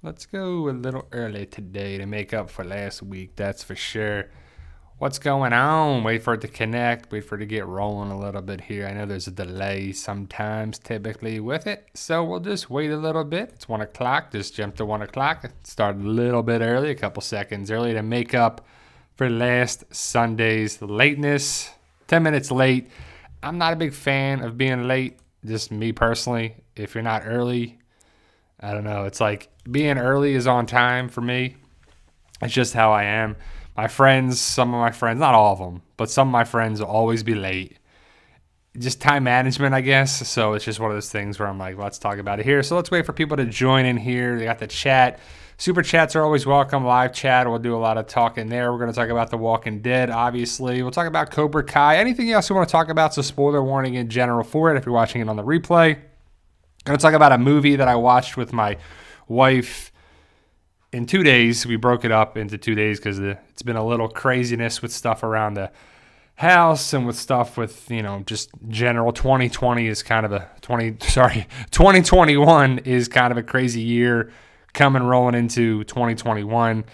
Let's go a little early today to make up for last week, that's for sure. What's going on? Wait for it to connect, wait for it to get rolling a little bit here. I know there's a delay sometimes, typically, with it, so we'll just wait a little bit. It's 1 o'clock, just jumped to 1 o'clock. Started a little bit early, a couple seconds early to make up for last Sunday's lateness. 10 minutes late. I'm not a big fan of being late, just me personally. If you're not early, I don't know. It's like being early is on time for me. It's just how I am. My friends, some of my friends, not all of them, but some of my friends will always be late. Just time management, I guess. So it's just one of those things where I'm like, let's talk about it here. So let's wait for people to join in here. They got the chat. Super chats are always welcome. Live chat, we'll do a lot of talking there. We're going to talk about The Walking Dead, obviously. We'll talk about Cobra Kai. Anything else we want to talk about, so spoiler warning in general for it if you're watching it on the replay. I'm going to talk about a movie that I watched with my wife in 2 days. We broke it up into 2 days because it's been a little craziness with stuff around the house and with stuff with, just general. 2021 is kind of a crazy year coming rolling into 2021.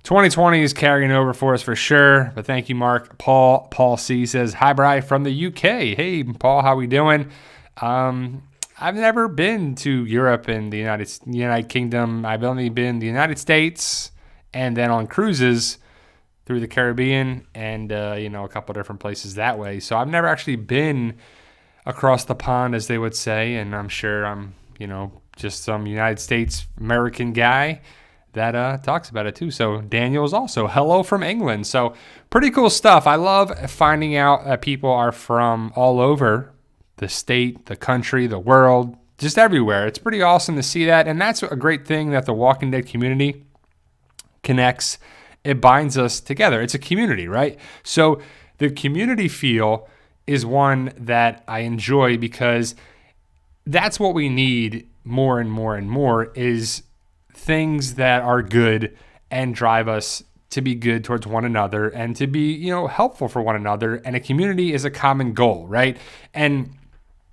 2020 is carrying over for us for sure, but thank you, Mark. Paul C says, hi, Bri from the UK. Hey, Paul, how we doing? I've never been to Europe and the United Kingdom. I've only been to the United States and then on cruises through the Caribbean and, a couple different places that way. So I've never actually been across the pond, as they would say, and I'm sure I'm, just some United States American guy that talks about it too. So Daniel is also hello from England. So pretty cool stuff. I love finding out that people are from all over the state, the country, the world, just everywhere. It's pretty awesome to see that. And that's a great thing that the Walking Dead community connects. It binds us together. It's a community, right? So the community feel is one that I enjoy because that's what we need more and more and more is things that are good and drive us to be good towards one another and to be, helpful for one another. And a community is a common goal, right? And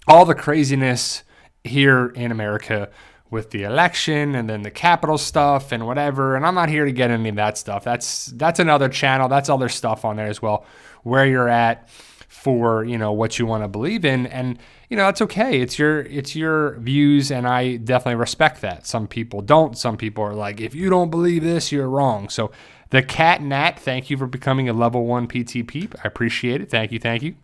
all the craziness here in America with the election and then the Capitol stuff and whatever. And I'm not here to get any of that stuff. That's another channel. That's other stuff on there as well, where you're at for, what you want to believe in. And, that's okay. It's your views. And I definitely respect that. Some people don't. Some people are like, if you don't believe this, you're wrong. So the Cat Nat, thank you for becoming a level 1 PT Peep. I appreciate it. Thank you.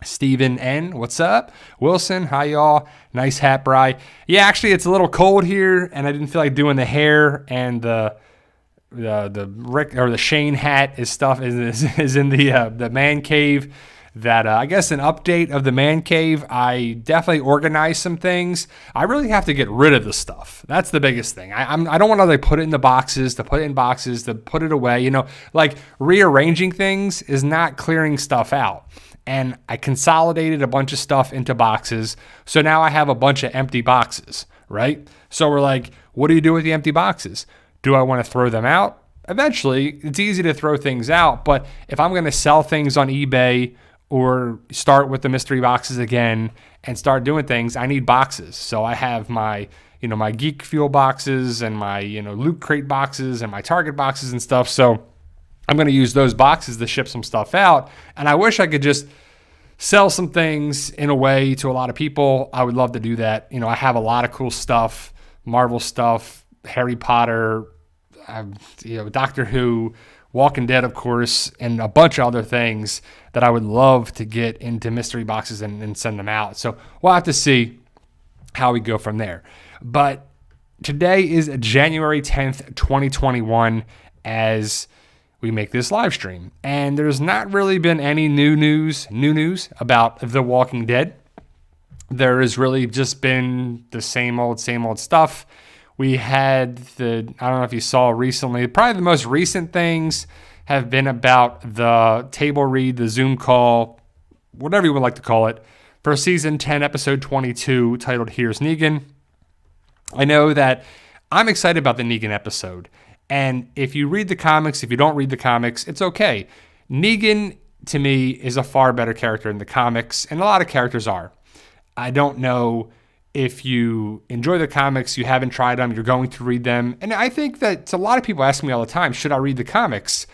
Steven N, what's up? Wilson, hi y'all. Nice hat, Bri. Yeah, actually, it's a little cold here, and I didn't feel like doing the hair and the Rick or the Shane hat is in the man cave. That I guess an update of the man cave. I definitely organized some things. I really have to get rid of the stuff. That's the biggest thing. I don't want to put it in the boxes, to put it in boxes, to put it away. Like rearranging things is not clearing stuff out. And I consolidated a bunch of stuff into boxes. So now I have a bunch of empty boxes, right? So we're like, what do you do with the empty boxes? Do I want to throw them out? Eventually, it's easy to throw things out. But if I'm going to sell things on eBay or start with the mystery boxes again and start doing things, I need boxes. So I have my, my Geek Fuel boxes and my, Loot Crate boxes and my Target boxes and stuff. So I'm going to use those boxes to ship some stuff out. And I wish I could just sell some things in a way to a lot of people. I would love to do that. I have a lot of cool stuff, Marvel stuff, Harry Potter, Doctor Who, Walking Dead, of course, and a bunch of other things that I would love to get into mystery boxes and send them out. So we'll have to see how we go from there. But today is January 10th, 2021, as we make this live stream. And there's not really been any new news about The Walking Dead. There has really just been the same old stuff. We had I don't know if you saw recently, probably the most recent things have been about the table read, the Zoom call, whatever you would like to call it, for season 10, episode 22, titled Here's Negan. I know that I'm excited about the Negan episode. And if you read the comics, if you don't read the comics, it's okay. Negan, to me, is a far better character in the comics, and a lot of characters are. I don't know if you enjoy the comics, you haven't tried them, you're going to read them. And I think that a lot of people ask me all the time, should I read the comics?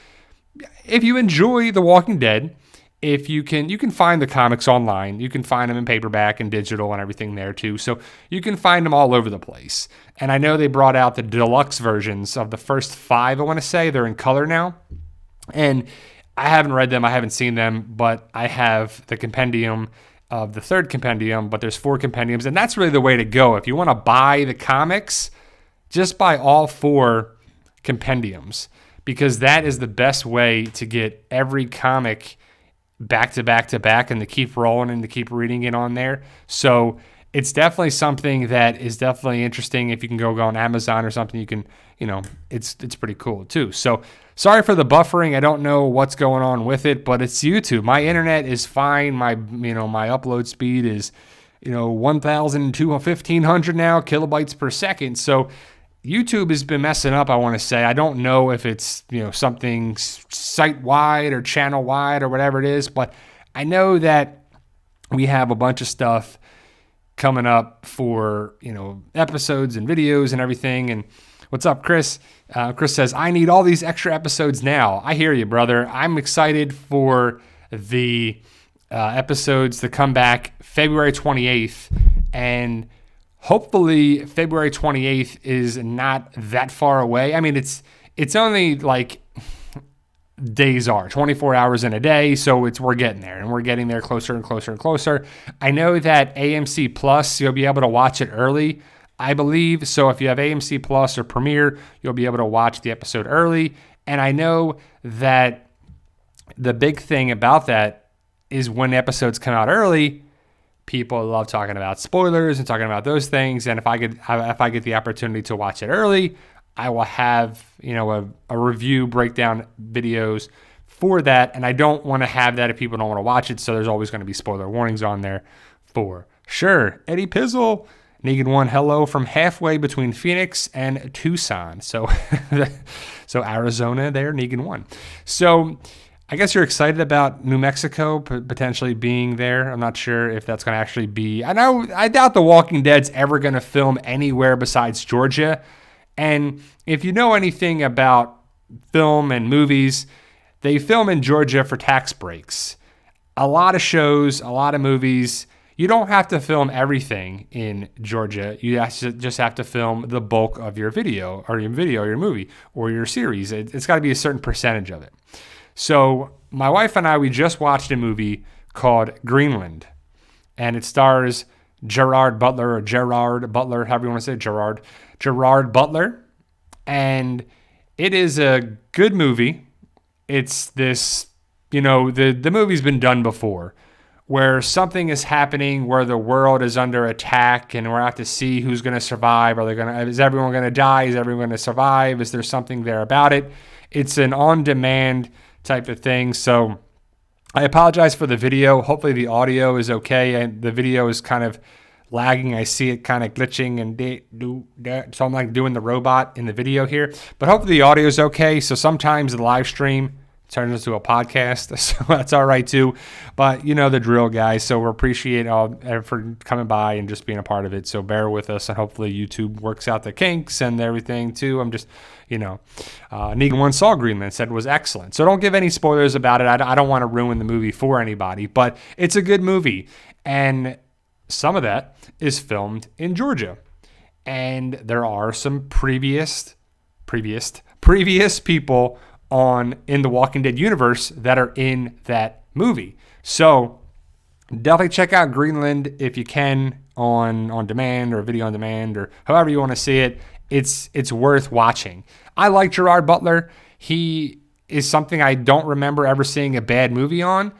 If you enjoy The Walking Dead, if you can find the comics online. You can find them in paperback and digital and everything there too. So you can find them all over the place. And I know they brought out the deluxe versions of the first 5, I want to say. They're in color now. And I haven't read them, I haven't seen them, but I have the compendium of the 3rd compendium, but there's 4 compendiums, and that's really the way to go. If you want to buy the comics, just buy all 4 compendiums, because that is the best way to get every comic back to back to back and to keep rolling and to keep reading it on there. So it's definitely something that is definitely interesting. If you can go on Amazon or something, you can, it's pretty cool too. So sorry for the buffering. I don't know what's going on with it, but it's YouTube. My internet is fine. My upload speed is, 1,200 now kilobytes per second. So YouTube has been messing up, I want to say. I don't know if it's, something site-wide or channel-wide or whatever it is, but I know that we have a bunch of stuff coming up for, episodes and videos and everything. And what's up, Chris? Chris says, I need all these extra episodes now. I hear you, brother. I'm excited for the episodes to come back February 28th. And hopefully February 28th is not that far away. I mean, it's only like days are 24 hours in a day. So we're getting there, and we're getting there closer and closer and closer. I know that AMC Plus, you'll be able to watch it early, I believe. So if you have AMC Plus or Premiere, you'll be able to watch the episode early. And I know that the big thing about that is when episodes come out early, people love talking about spoilers and talking about those things. And if I get the opportunity to watch it early, I will have, a review breakdown videos for that. And I don't want to have that if people don't want to watch it. So there's always going to be spoiler warnings on there for sure. Eddie Pizzle, Negan 1, hello from halfway between Phoenix and Tucson. So, so Arizona there, Negan 1. So I guess you're excited about New Mexico potentially being there. I'm not sure if that's going to actually be. I doubt The Walking Dead's ever going to film anywhere besides Georgia. And if you know anything about film and movies, they film in Georgia for tax breaks. A lot of shows, a lot of movies, you don't have to film everything in Georgia. You just have to film the bulk of your video, your movie, or your series. It's got to be a certain percentage of it. So my wife and I, we just watched a movie called Greenland, and it stars Gerard Butler, however you want to say it, Gerard Butler. And it is a good movie. It's this, the movie's been done before, where something is happening, where the world is under attack, and we're out to see who's going to survive. Is everyone going to die? Is everyone going to survive? Is there something there about it? It's an on-demand type of thing. So I apologize for the video. Hopefully the audio is okay, and the video is kind of lagging. I see it kind of glitching and so I'm like doing the robot in the video here, but hopefully the audio is okay. So sometimes the live stream turns into a podcast, so that's all right too. But you know the drill, guys. So we appreciate all for coming by and just being a part of it. So bear with us, and hopefully YouTube works out the kinks and everything too. I'm just, Negan 1 saw Greenland, said it was excellent. So don't give any spoilers about it. I don't want to ruin the movie for anybody, but it's a good movie, and some of that is filmed in Georgia, and there are some previous people in the Walking Dead universe that are in that movie. So definitely check out Greenland if you can on demand or video on demand or however you want to see it. It's worth watching. I like Gerard Butler. He is something I don't remember ever seeing a bad movie on.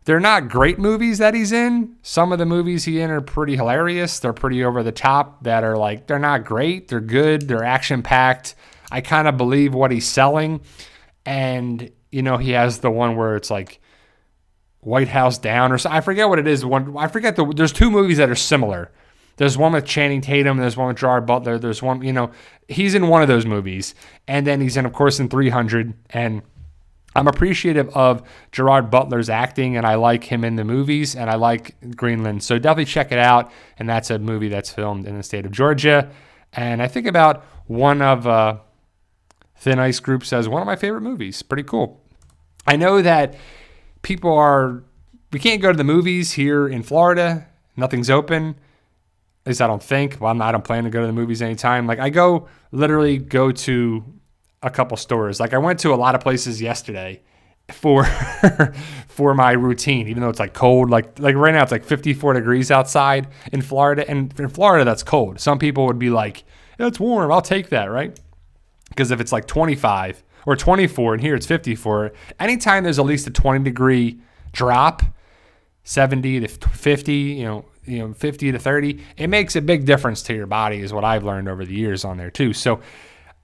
They're not great movies that he's in. Some of the movies he's in are pretty hilarious. They're pretty over the top, they're not great. They're good. They're action packed. I kind of believe what he's selling. And, he has the one where it's like White House Down or something. I forget what it is. There's 2 movies that are similar. There's one with Channing Tatum. There's one with Gerard Butler. There's one, he's in one of those movies. And then he's in, of course, in 300. And I'm appreciative of Gerard Butler's acting, and I like him in the movies, and I like Greenland. So definitely check it out. And that's a movie that's filmed in the state of Georgia. And I think about one of Thin Ice Group says one of my favorite movies. Pretty cool. I know that we can't go to the movies here in Florida. Nothing's open. At least I don't think. Well, I don't plan to go to the movies anytime. Like I literally go to a couple stores. Like I went to a lot of places yesterday for my routine, even though it's like cold. Like right now it's like 54 degrees outside in Florida. And in Florida, that's cold. Some people would be like, yeah, it's warm. I'll take that, right? Because if it's like 25 or 24 and here it's 54, anytime there's at least a 20 degree drop, 70 to 50, 50 to 30, it makes a big difference to your body is what I've learned over the years on there too. So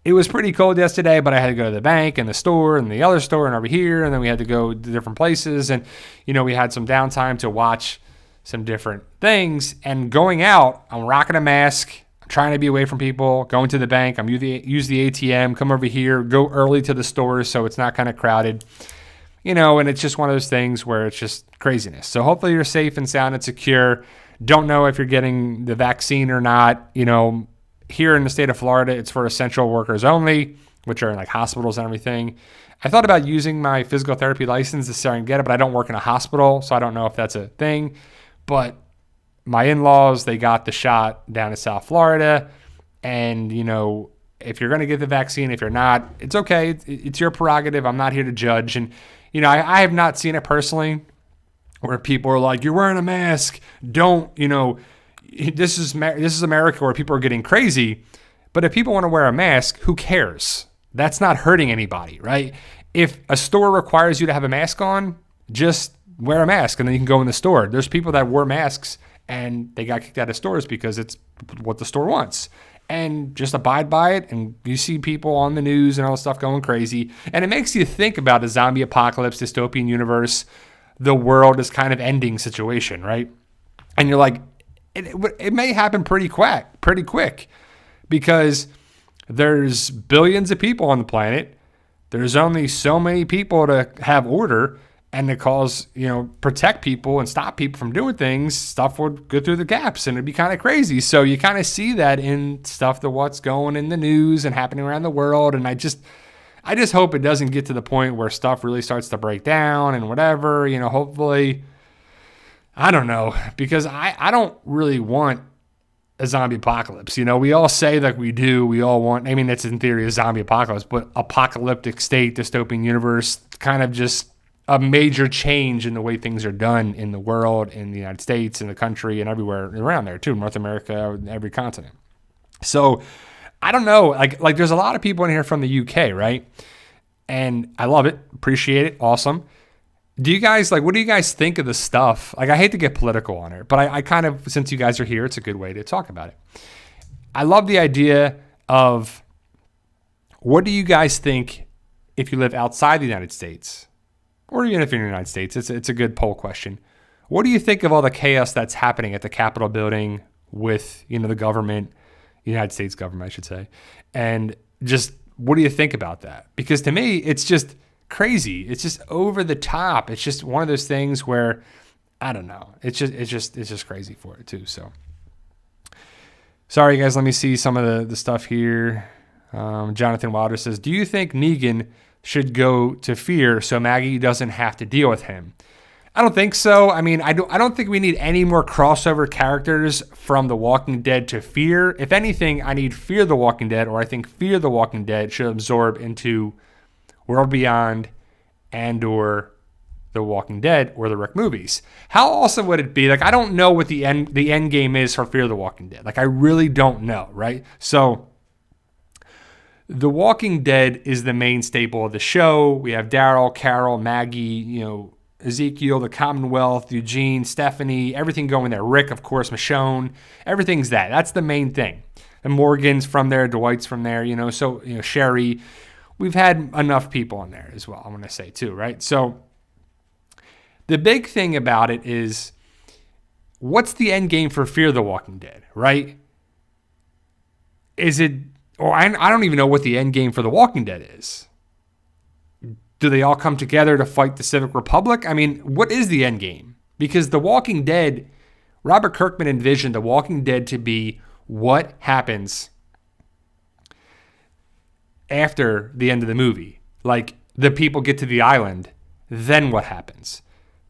it was pretty cold yesterday, but I had to go to the bank and the store and the other store and over here. And then we had to go to different places. And, we had some downtime to watch some different things. And going out, I'm rocking a mask. I'm trying to be away from people, going to the bank. I'm use the ATM, come over here, go early to the stores so it's not kind of crowded. And it's just one of those things where it's just craziness. So hopefully you're safe and sound and secure. Don't know if you're getting the vaccine or not. Here in the state of Florida, it's for essential workers only, which are in like hospitals and everything. I thought about using my physical therapy license to start and get it, but I don't work in a hospital, so I don't know if that's a thing. But my in-laws, they got the shot down in South Florida. And, if you're going to get the vaccine, if you're not, it's okay. It's your prerogative. I'm not here to judge. And, I have not seen it personally where people are like, you're wearing a mask. Don't, this is America where people are getting crazy. But if people want to wear a mask, who cares? That's not hurting anybody, right? If a store requires you to have a mask on, just wear a mask and then you can go in the store. There's people that wore masks and they got kicked out of stores because it's what the store wants. And just abide by it. And you see people on the news and all this stuff going crazy. And it makes you think about a zombie apocalypse, dystopian universe, the world is kind of ending situation, right? And you're like, it may happen pretty quick because there's billions of people on the planet. There's only so many people to have order and to cause, protect people and stop people from doing things. Stuff would go through the gaps and it'd be kind of crazy. So you kind of see that in stuff that what's going in the news and happening around the world. And I just hope it doesn't get to the point where stuff really starts to break down and whatever, hopefully, I don't know, because I don't really want a zombie apocalypse. We all say that we do. We all want, it's in theory a zombie apocalypse, but apocalyptic state, dystopian universe, kind of just a major change in the way things are done in the world, in the United States, in the country, and everywhere around there too, North America, every continent. So I don't know, like there's a lot of people in here from the UK, right? And I love it, appreciate it, awesome. Do you guys, what do you guys think of the stuff? I hate to get political on it, but I kind of, since you guys are here, it's a good way to talk about it. I love the idea of, what do you guys think if you live outside the United States? Or even if you're in the United States, it's a good poll question. What do you think of all the chaos that's happening at the Capitol building with, the government, United States government, I should say, and just what do you think about that? Because to me, it's just crazy. It's just over the top. It's just one of those things where I don't know. It's just crazy for it too. So sorry guys. Let me see some of the stuff here. Jonathan Wilder says, do you think Negan should go to Fear so Maggie doesn't have to deal with him? I don't think so. I don't think we need any more crossover characters from The Walking Dead to Fear. If anything, I need Fear the Walking Dead, or I think Fear the Walking Dead should absorb into World Beyond and or The Walking Dead or the Rick movies. How awesome would it be? I don't know what the end game is for Fear the Walking Dead. I really don't know, right? So The Walking Dead is the main staple of the show. We have Daryl, Carol, Maggie, Ezekiel, the Commonwealth, Eugene, Stephanie, everything going there. Rick, of course, Michonne, everything's that. That's the main thing. And Morgan's from there, Dwight's from there, Sherry. We've had enough people in there as well, I'm going to say too, right? So the big thing about it is, what's the end game for Fear the Walking Dead, right? Is it, or I don't even know what the end game for The Walking Dead is. Do they all come together to fight the Civic Republic? I mean, what is the end game? Because The Walking Dead, Robert Kirkman envisioned The Walking Dead to be what happens after the end of the movie. Like, the people get to the island, then what happens?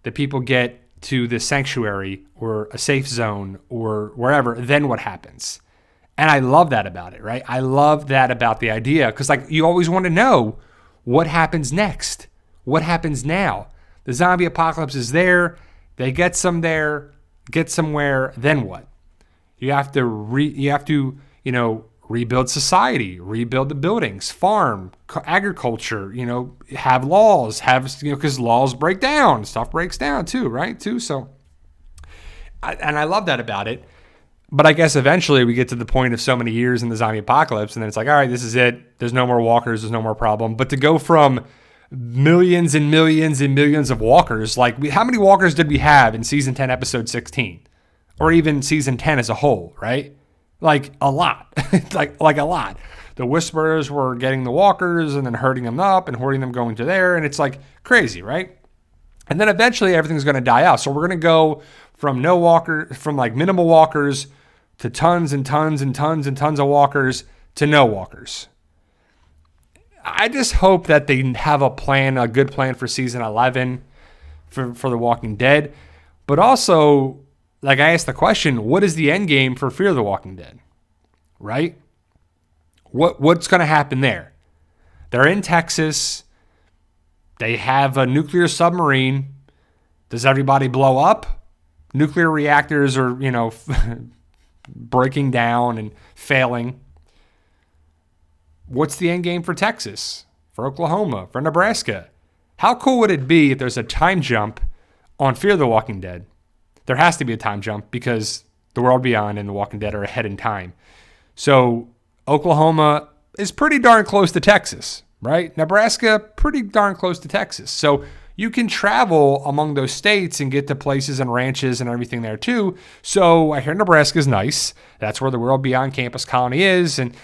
The people get to the sanctuary or a safe zone or wherever, then what happens? And I love that about it, right? I love that about the idea because, like, you always want to know what happens next. What happens now? The zombie apocalypse is there. They get some there, get somewhere, then what? You have to rebuild society, rebuild the buildings, farm, agriculture, have laws, because laws break down, stuff breaks down too, right? So, I love that about it. But I guess eventually we get to the point of so many years in the zombie apocalypse, and then it's like, all right, this is it. There's no more walkers. There's no more problem. But to go from millions and millions and millions of walkers, like how many walkers did we have in season 10, episode 16, or even season 10 as a whole, right? Like a lot, like a lot. The Whisperers were getting the walkers and then herding them up and herding them going to there. And it's like crazy, right? And then eventually everything's going to die out. So we're going to go from like minimal walkers to tons and tons and tons and tons of walkers to no walkers. I just hope that they have a good plan for season 11 for The Walking Dead. But also, like I asked the question, what is the end game for Fear the Walking Dead? Right? What's going to happen there? They're in Texas. They have a nuclear submarine. Does everybody blow up? Nuclear reactors are, breaking down and failing. What's the end game for Texas, for Oklahoma, for Nebraska? How cool would it be if there's a time jump on Fear the Walking Dead? There has to be a time jump because The World Beyond and The Walking Dead are ahead in time. So Oklahoma is pretty darn close to Texas, right? Nebraska, pretty darn close to Texas. So you can travel among those states and get to places and ranches and everything there too. So I hear Nebraska's nice. That's where the World Beyond Campus Colony is. And,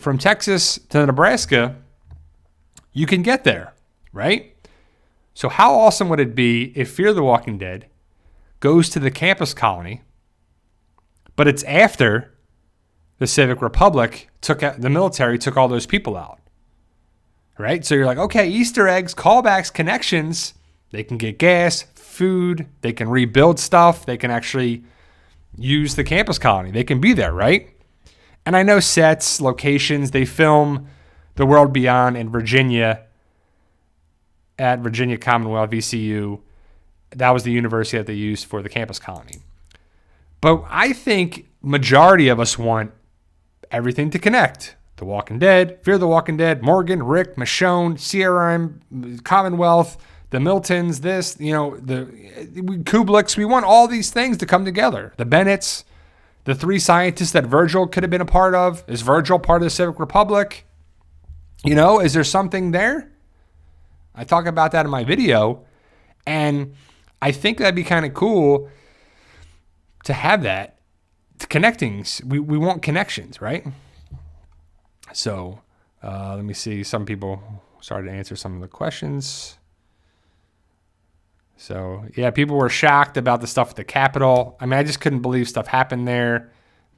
from Texas to Nebraska, you can get there, right? So how awesome would it be if Fear the Walking Dead goes to the campus colony, but it's after the Civic Republic the military took all those people out? Right? So you're like, okay, Easter eggs, callbacks, connections. They can get gas, food. They can rebuild stuff. They can actually use the campus colony. They can be there, right? And I know sets, locations. They film The World Beyond in Virginia at Virginia Commonwealth, VCU. That was the university that they used for the campus colony. But I think majority of us want everything to connect. The Walking Dead, Fear the Walking Dead, Morgan, Rick, Michonne, CRM, Commonwealth, the Miltons, the Kublix. We want all these things to come together. The Bennetts, the three scientists that Virgil could have been a part of. Is Virgil part of the Civic Republic? Is there something there? I talk about that in my video, and I think that'd be kind of cool to have that. Connectings. We want connections, right? So let me see. Some people started to answer some of the questions. So, yeah, people were shocked about the stuff at the Capitol. I mean, I just couldn't believe stuff happened there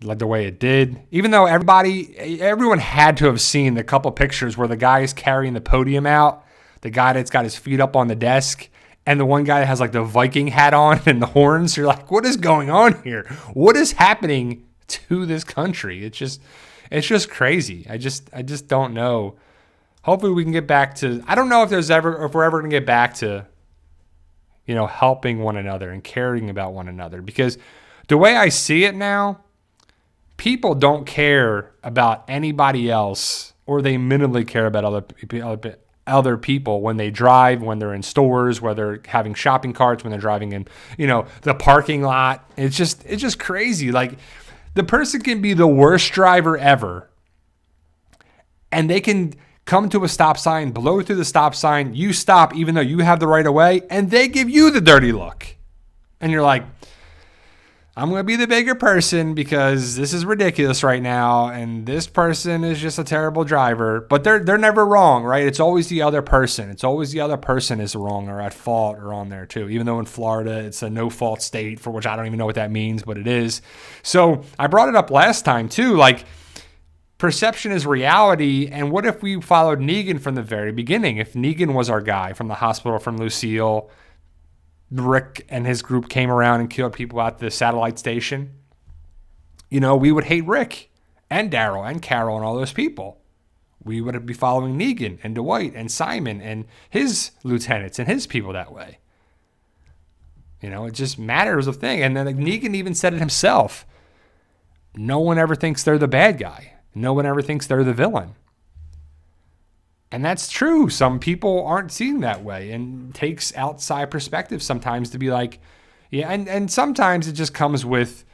like the way it did. Even though everyone had to have seen the couple pictures where the guy is carrying the podium out, the guy that's got his feet up on the desk, and the one guy that has like the Viking hat on and the horns. You're like, what is going on here? What is happening to this country? It's just crazy. I just don't know. Hopefully we can get back to, I don't know if we're ever going to get back to, helping one another and caring about one another, because the way I see it now, people don't care about anybody else, or they minimally care about other people when they drive, when they're in stores, where they're having shopping carts, when they're driving in, the parking lot. It's just crazy. Like, the person can be the worst driver ever, and they can come to a stop sign, blow through the stop sign, you stop even though you have the right of way, and they give you the dirty look. And you're like, I'm going to be the bigger person because this is ridiculous right now, and this person is just a terrible driver. But they're never wrong, right? It's always the other person. It's always the other person is wrong or at fault or on there too. Even though in Florida it's a no-fault state, for which I don't even know what that means, but it is. So I brought it up last time too, like perception is reality. And what if we followed Negan from the very beginning? If Negan was our guy from the hospital, from Lucille, Rick and his group came around and killed people at the satellite station, we would hate Rick and Daryl and Carol and all those people. We would be following Negan and Dwight and Simon and his lieutenants and his people that way. It just matters of thing. And then Negan even said it himself. No one ever thinks they're the bad guy. No one ever thinks they're the villain. And that's true. Some people aren't seeing that way, and takes outside perspective sometimes to be like, yeah. And sometimes it just comes with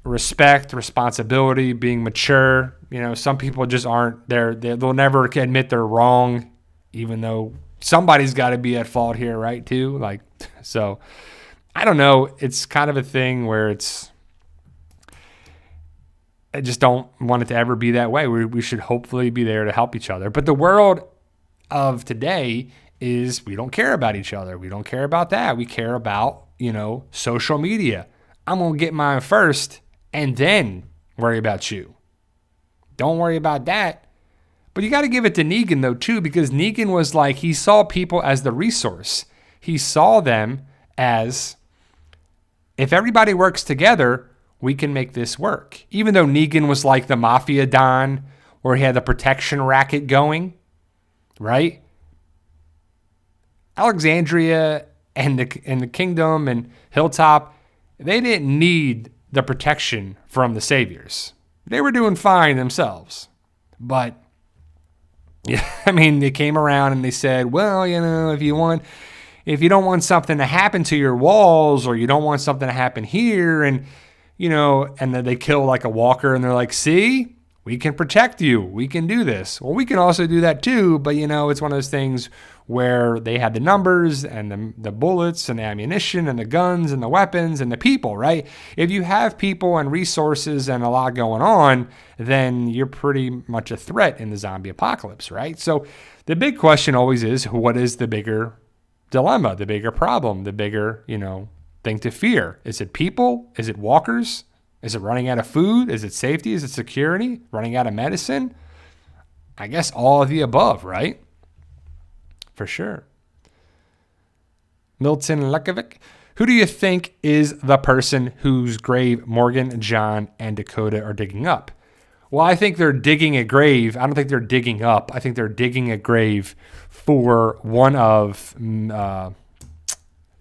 respect, responsibility, being mature. Some people just aren't there. They'll never admit they're wrong, even though somebody's got to be at fault here, right? Too. So I don't know. It's kind of a thing where I just don't want it to ever be that way. We should hopefully be there to help each other. But the world of today is we don't care about each other. We don't care about that. We care about, social media. I'm going to get mine first and then worry about you. Don't worry about that. But you got to give it to Negan, though, too, because Negan was like, he saw people as the resource. He saw them as, if everybody works together, we can make this work. Even though Negan was like the mafia don, where he had the protection racket going, right? Alexandria and the kingdom and Hilltop, they didn't need the protection from the saviors. They were doing fine themselves. But, they came around and they said, well, if you don't want something to happen to your walls, or you don't want something to happen here, and then they kill like a walker and they're like, see, we can protect you. We can do this. Well, we can also do that too. But, it's one of those things where they had the numbers and the bullets and the ammunition and the guns and the weapons and the people, right? If you have people and resources and a lot going on, then you're pretty much a threat in the zombie apocalypse, right? So the big question always is, what is the bigger dilemma, the bigger problem, the bigger, thing to fear? Is it people? Is it walkers? Is it running out of food? Is it safety? Is it security? Running out of medicine? I guess all of the above, right? For sure. Milton Lukovic. Who do you think is the person whose grave Morgan, John, and Dakota are digging up? Well, I think they're digging a grave. I don't think they're digging up. I think they're digging a grave for one of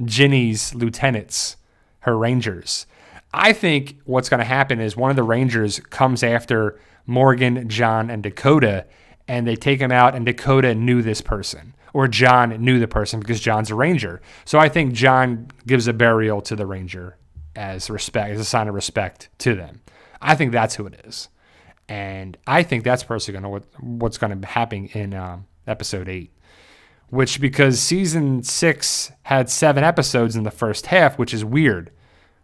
Ginny's lieutenants, her rangers. I think what's going to happen is one of the rangers comes after Morgan, John, and Dakota, and they take him out, and Dakota knew this person, or John knew the person because John's a ranger. So I think John gives a burial to the ranger as respect, as a sign of respect to them. I think that's who it is. And I think that's personally what's going to happen in episode 8. Which, because season 6 had 7 episodes in the first half, which is weird,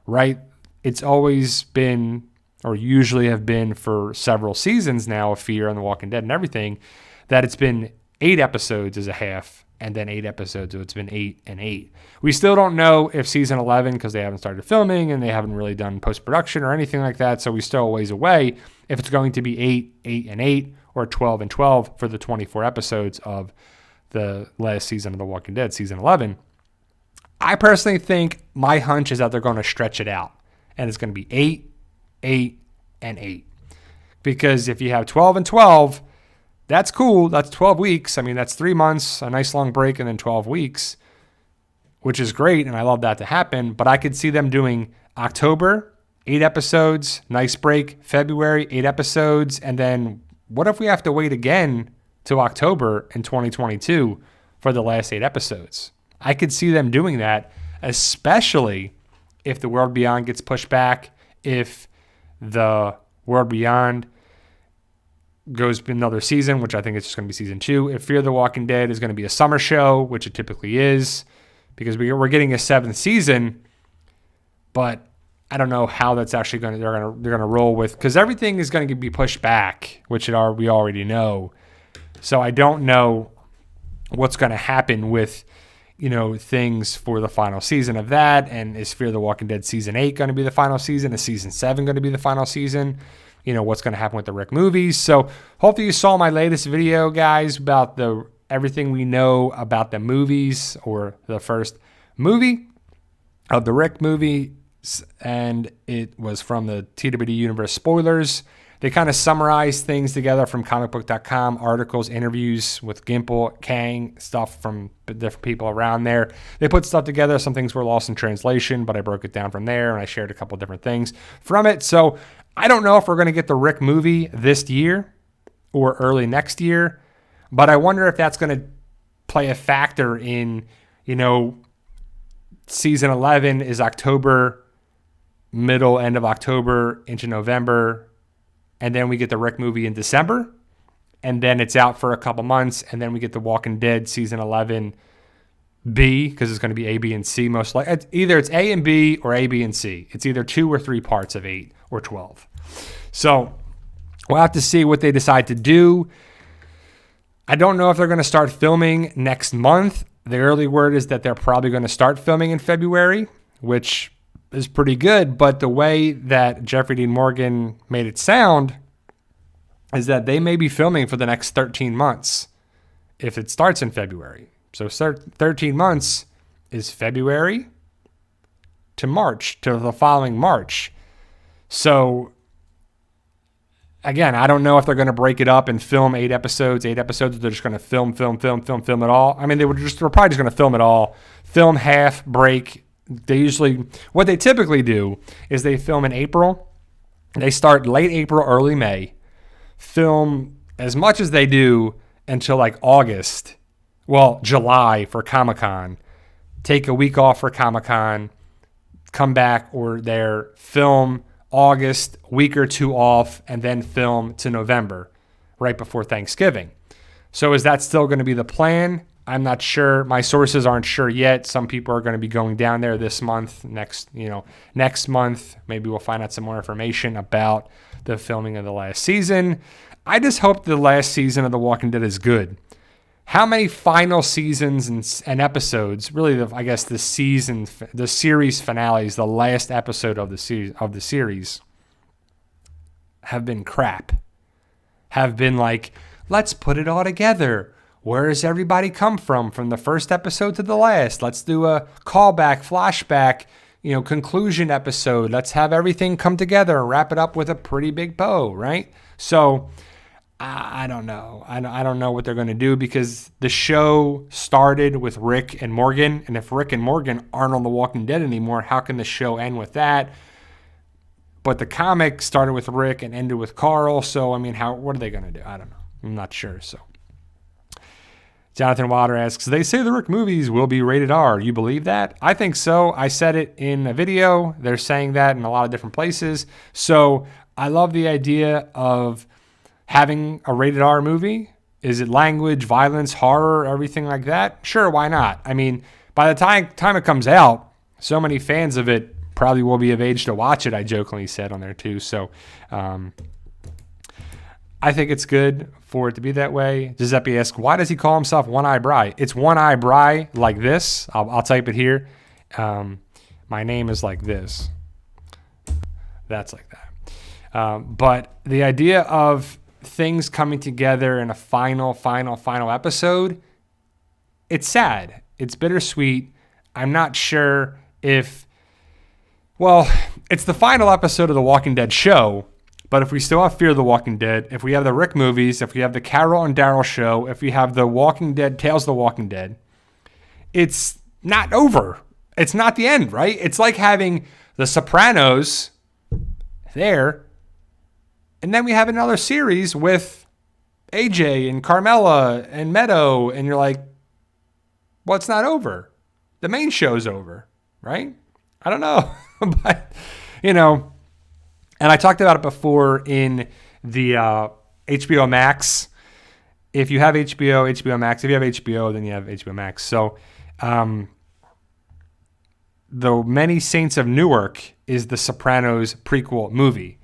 right? It's always been, or usually have been for several seasons now of Fear and The Walking Dead and everything, that it's been 8 episodes as a half, and then 8 episodes, so it's been 8 and 8. We still don't know if season 11, because they haven't started filming and they haven't really done post-production or anything like that, so we're still a ways away, if it's going to be 8, 8 and 8, or 12 and 12 for the 24 episodes of the last season of The Walking Dead, season 11. I personally think my hunch is that they're going to stretch it out, and it's going to be 8, 8, and 8. Because if you have 12 and 12, that's cool. That's 12 weeks. That's 3 months, a nice long break, and then 12 weeks, which is great, and I love that to happen. But I could see them doing October, 8 episodes, nice break, February, 8 episodes, and then what if we have to wait again to October in 2022 for the last 8 episodes? I could see them doing that, especially if The World Beyond gets pushed back, if The World Beyond goes another season, which I think it's just going to be season 2. If Fear the Walking Dead is going to be a summer show, which it typically is, because we're getting a 7th season, but I don't know how that's actually they're gonna roll with, because everything is going to be pushed back, which we already know. So I don't know what's going to happen with, things for the final season of that. And is Fear the Walking Dead season 8 going to be the final season? Is season 7 going to be the final season? What's going to happen with the Rick movies? So hopefully you saw my latest video, guys, about everything we know about the movies, or the first movie of the Rick movie. And it was from the TWD Universe spoilers. They kind of summarized things together from comicbook.com, articles, interviews with Gimple, Kang, stuff from different people around there. They put stuff together. Some things were lost in translation, but I broke it down from there, and I shared a couple different things from it. So I don't know if we're going to get the Rick movie this year or early next year, but I wonder if that's going to play a factor in, season 11 is October, end of October into November, and then we get the Rick movie in December, and then it's out for a couple months, and then we get the Walking Dead season 11 B, because it's going to be A, B, and C most likely. Either it's A and B or A, B, and C. It's either 2 or 3 parts of 8 or 12. So we'll have to see what they decide to do. I don't know if they're going to start filming next month. The early word is that they're probably going to start filming in February, which is pretty good, but the way that Jeffrey Dean Morgan made it sound is that they may be filming for the next 13 months if it starts in February. So 13 months is February to March, to the following March. So again, I don't know if they're going to break it up and film 8 episodes. They're just going to film it all. I mean, they're probably just going to film it all, film half, break. What they typically do is they film in April. They start late April, early May, film as much as they do until like August, July for Comic-Con, take a week off for Comic-Con, come back, or they're film August, week or 2 off, and then film to November, right before Thanksgiving. So is that still going to be the plan? I'm not sure. My sources aren't sure yet. Some people are going to be going down there this month, next month. Maybe we'll find out some more information about the filming of the last season. I just hope the last season of The Walking Dead is good. How many final seasons and episodes, really, the series finales, the last episode of the series, have been crap. Have been like, let's put it all together. Where does everybody come from the first episode to the last? Let's do a callback, flashback, conclusion episode. Let's have everything come together and wrap it up with a pretty big bow, right? So I don't know. I don't know what they're going to do, because the show started with Rick and Morgan, and if Rick and Morgan aren't on The Walking Dead anymore, how can the show end with that? But the comic started with Rick and ended with Carl, so I mean, what are they going to do? I don't know. I'm not sure. So Jonathan Wilder asks, they say the Rick movies will be rated R. You believe that? I think so. I said it in a video. They're saying that in a lot of different places. So I love the idea of having a rated R movie. Is it language, violence, horror, everything like that? Sure, why not? I mean, by the time it comes out, so many fans of it probably will be of age to watch it, I jokingly said on there too. So I think it's good for it to be that way. Giuseppe asks, why does he call himself One Eye Bry? It's One Eye Bry like this. I'll type it here. My name is like this. That's like that. But the idea of things coming together in a final episode, it's sad. It's bittersweet. I'm not sure if, it's the final episode of The Walking Dead show. But if we still have Fear the Walking Dead, if we have the Rick movies, if we have the Carol and Daryl show, if we have the Walking Dead, Tales of the Walking Dead, it's not over. It's not the end, right? It's like having The Sopranos there, and then we have another series with AJ and Carmela and Meadow, and you're like, well, it's not over. The main show's over, right? I don't know. But, and I talked about it before in the HBO Max. If you have HBO Max. If you have HBO, then you have HBO Max. So the Many Saints of Newark is the Sopranos prequel movie.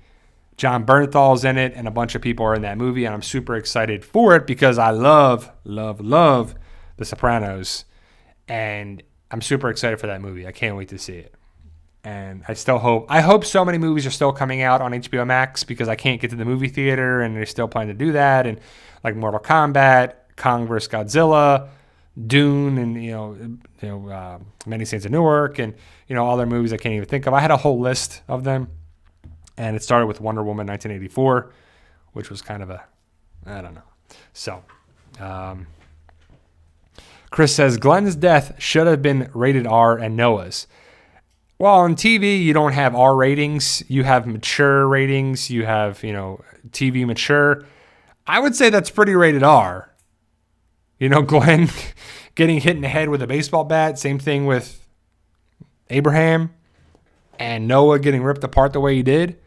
John Bernthal's in it, and a bunch of people are in that movie, and I'm super excited for it because I love the Sopranos, and I'm super excited for that movie. I can't wait to see it. And I hope so many movies are still coming out on HBO Max because I can't get to the movie theater, and they're still planning to do that. And like Mortal Kombat, Kong vs. Godzilla, Dune, and Many Saints of Newark, and other movies I can't even think of. I had a whole list of them, and it started with Wonder Woman 1984, which was kind of I don't know. So, Chris says Glenn's death should have been rated R and Noah's. Well, on TV, you don't have R ratings. You have mature ratings. You have, TV mature. I would say that's pretty rated R. Glenn getting hit in the head with a baseball bat. Same thing with Abraham and Noah getting ripped apart the way he did.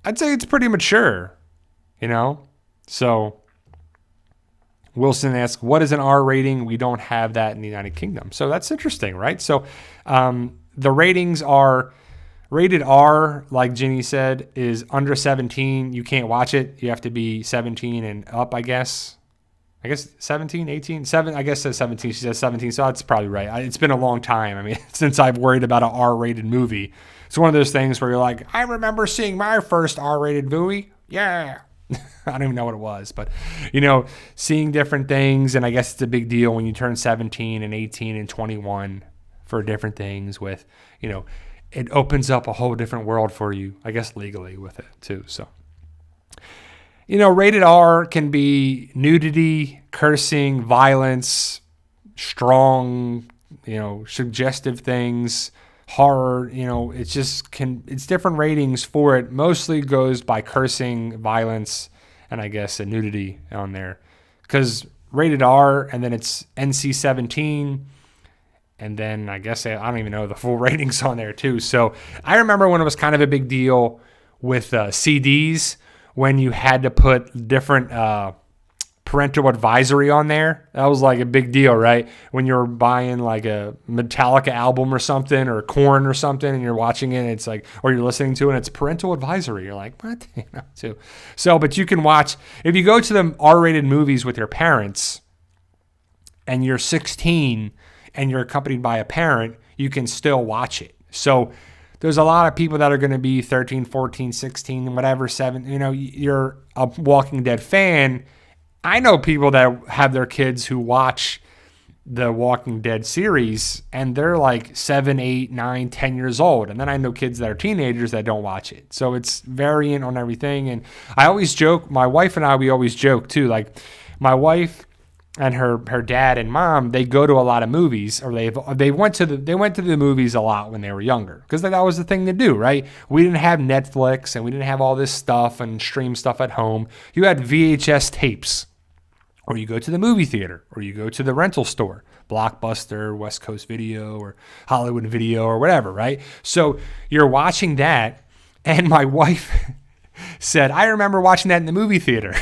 I'd say it's pretty mature, So Wilson asks, what is an R rating? We don't have that in the United Kingdom. So that's interesting, right? So the ratings are rated R, like Ginny said, is under 17. You can't watch it. You have to be 17 and up, I guess. 17, 18, 7, I guess says 17. She says 17, so that's probably right. It's been a long time. I mean, since I've worried about an R-rated movie. It's one of those things where you're like, I remember seeing my first R-rated movie. Yeah. I don't even know what it was, but, seeing different things, and I guess it's a big deal when you turn 17 and 18 and 21 for different things with, it opens up a whole different world for you, I guess legally with it too, so. Rated R can be nudity, cursing, violence, strong, suggestive things, horror, it's different ratings for it. Mostly goes by cursing, violence, and I guess a nudity on there. Because rated R, and then it's NC-17, and then I guess I don't even know the full ratings on there too. So I remember when it was kind of a big deal with CDs, when you had to put different parental advisory on there. That was like a big deal, right? When you're buying like a Metallica album or something, or Korn or something, and you're watching it, it's like, or you're listening to it, and it's parental advisory. You're like, what? Too. So, but you can watch, if you go to the R-rated movies with your parents, and you're 16, and you're accompanied by a parent, you can still watch it. So, there's a lot of people that are going to be 13, 14, 16, whatever, 7. You're a Walking Dead fan. I know people that have their kids who watch the Walking Dead series, and they're like 7, 8, 9, 10 years old. And then I know kids that are teenagers that don't watch it. So it's variant on everything. And I always joke, my wife and I, we always joke too. Like my wife and her dad and mom, they go to a lot of movies, or they went to the movies a lot when they were younger, because that was the thing to do, right? We didn't have Netflix, and we didn't have all this stuff and stream stuff at home. You had VHS tapes, or you go to the movie theater, or you go to the rental store, Blockbuster, West Coast Video, or Hollywood Video, or whatever, right? So you're watching that, and my wife said, I remember watching that in the movie theater.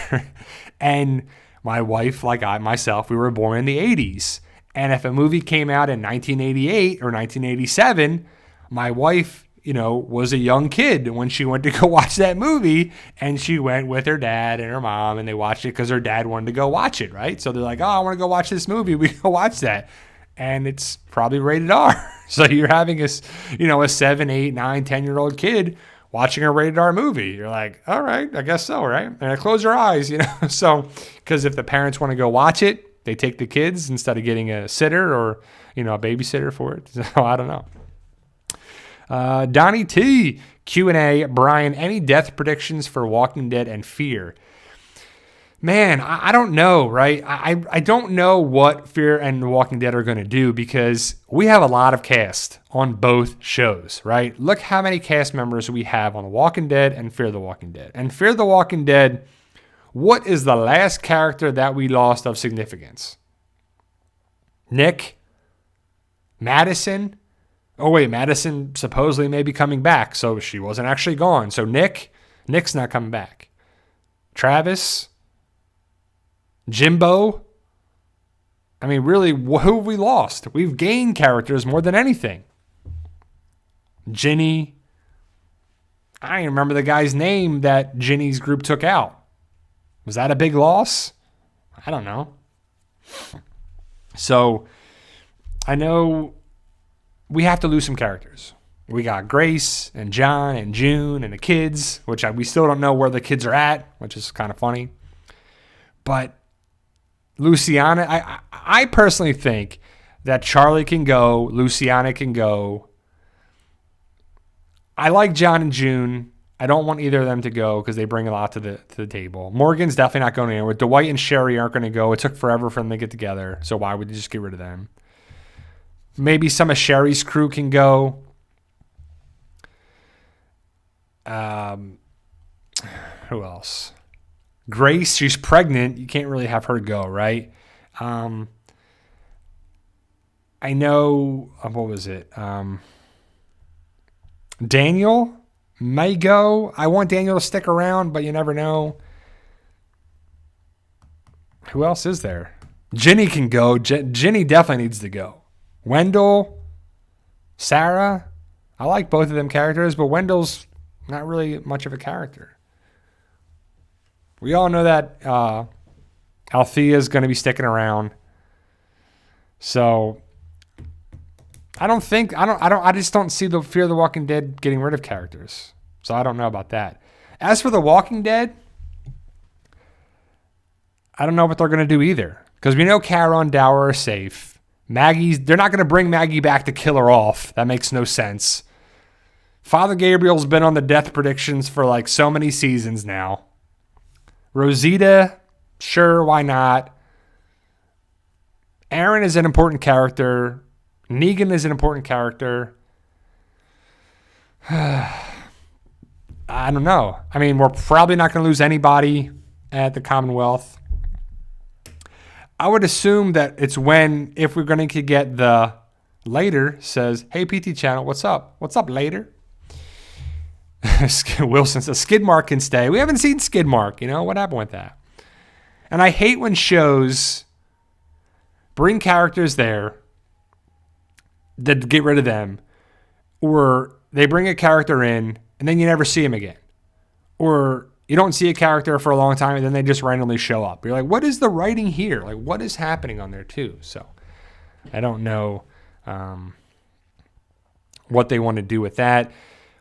And my wife, like myself, we were born in the 80s. And if a movie came out in 1988 or 1987, my wife, was a young kid when she went to go watch that movie. And she went with her dad and her mom, and they watched it because her dad wanted to go watch it, right? So they're like, oh, I want to go watch this movie. We go watch that. And it's probably rated R. So you're having a 7, 8, 9, 10-year-old kid watching a rated R movie. You're like, all right, I guess so, right? And close your eyes, So, because if the parents want to go watch it, they take the kids instead of getting a sitter or, a babysitter for it. So, I don't know. Donnie T, Q&A, Brian, any death predictions for Walking Dead and Fear? Man, I don't know, right? I don't know what Fear and The Walking Dead are going to do, because we have a lot of cast on both shows, right? Look how many cast members we have on The Walking Dead and Fear the Walking Dead. And Fear the Walking Dead, what is the last character that we lost of significance? Nick? Madison? Oh, wait, Madison supposedly may be coming back, so she wasn't actually gone. So Nick's not coming back. Travis? Jimbo? Really, who have we lost? We've gained characters more than anything. Ginny. I don't even remember the guy's name that Ginny's group took out. Was that a big loss? I don't know. So I know we have to lose some characters. We got Grace and John and June and the kids, which we still don't know where the kids are at, which is kind of funny. But Luciana, I personally think that Charlie can go, Luciana can go. I like John and June. I don't want either of them to go because they bring a lot to the table. Morgan's definitely not going anywhere. Dwight and Sherry aren't going to go. It took forever for them to get together, so why would you just get rid of them? Maybe some of Sherry's crew can go. Who else? Grace, she's pregnant. You can't really have her go, right? I know, what was it? Daniel may go. I want Daniel to stick around, but you never know. Who else is there? Ginny can go. Ginny definitely needs to go. Wendell, Sarah. I like both of them characters, but Wendell's not really much of a character. We all know that Althea is going to be sticking around. So I just don't see the Fear the Walking Dead getting rid of characters. So I don't know about that. As for The Walking Dead, I don't know what they're going to do either. Because we know Kara and Dower are safe. They're not going to bring Maggie back to kill her off. That makes no sense. Father Gabriel's been on the death predictions for like so many seasons now. Rosita, sure, why not? Aaron is an important character. Negan is an important character. I don't know. I mean, we're probably not going to lose anybody at the Commonwealth. I would assume that it's if we're going to get the later says, hey, PT channel, what's up? What's up, later? Wilson says, Skidmark can stay. We haven't seen Skidmark. You know, what happened with that? And I hate when shows bring characters there that get rid of them, or they bring a character in and then you never see him again, or you don't see a character for a long time and then they just randomly show up. You're like, what is the writing here? Like, what is happening on there too? So I don't know what they want to do with that,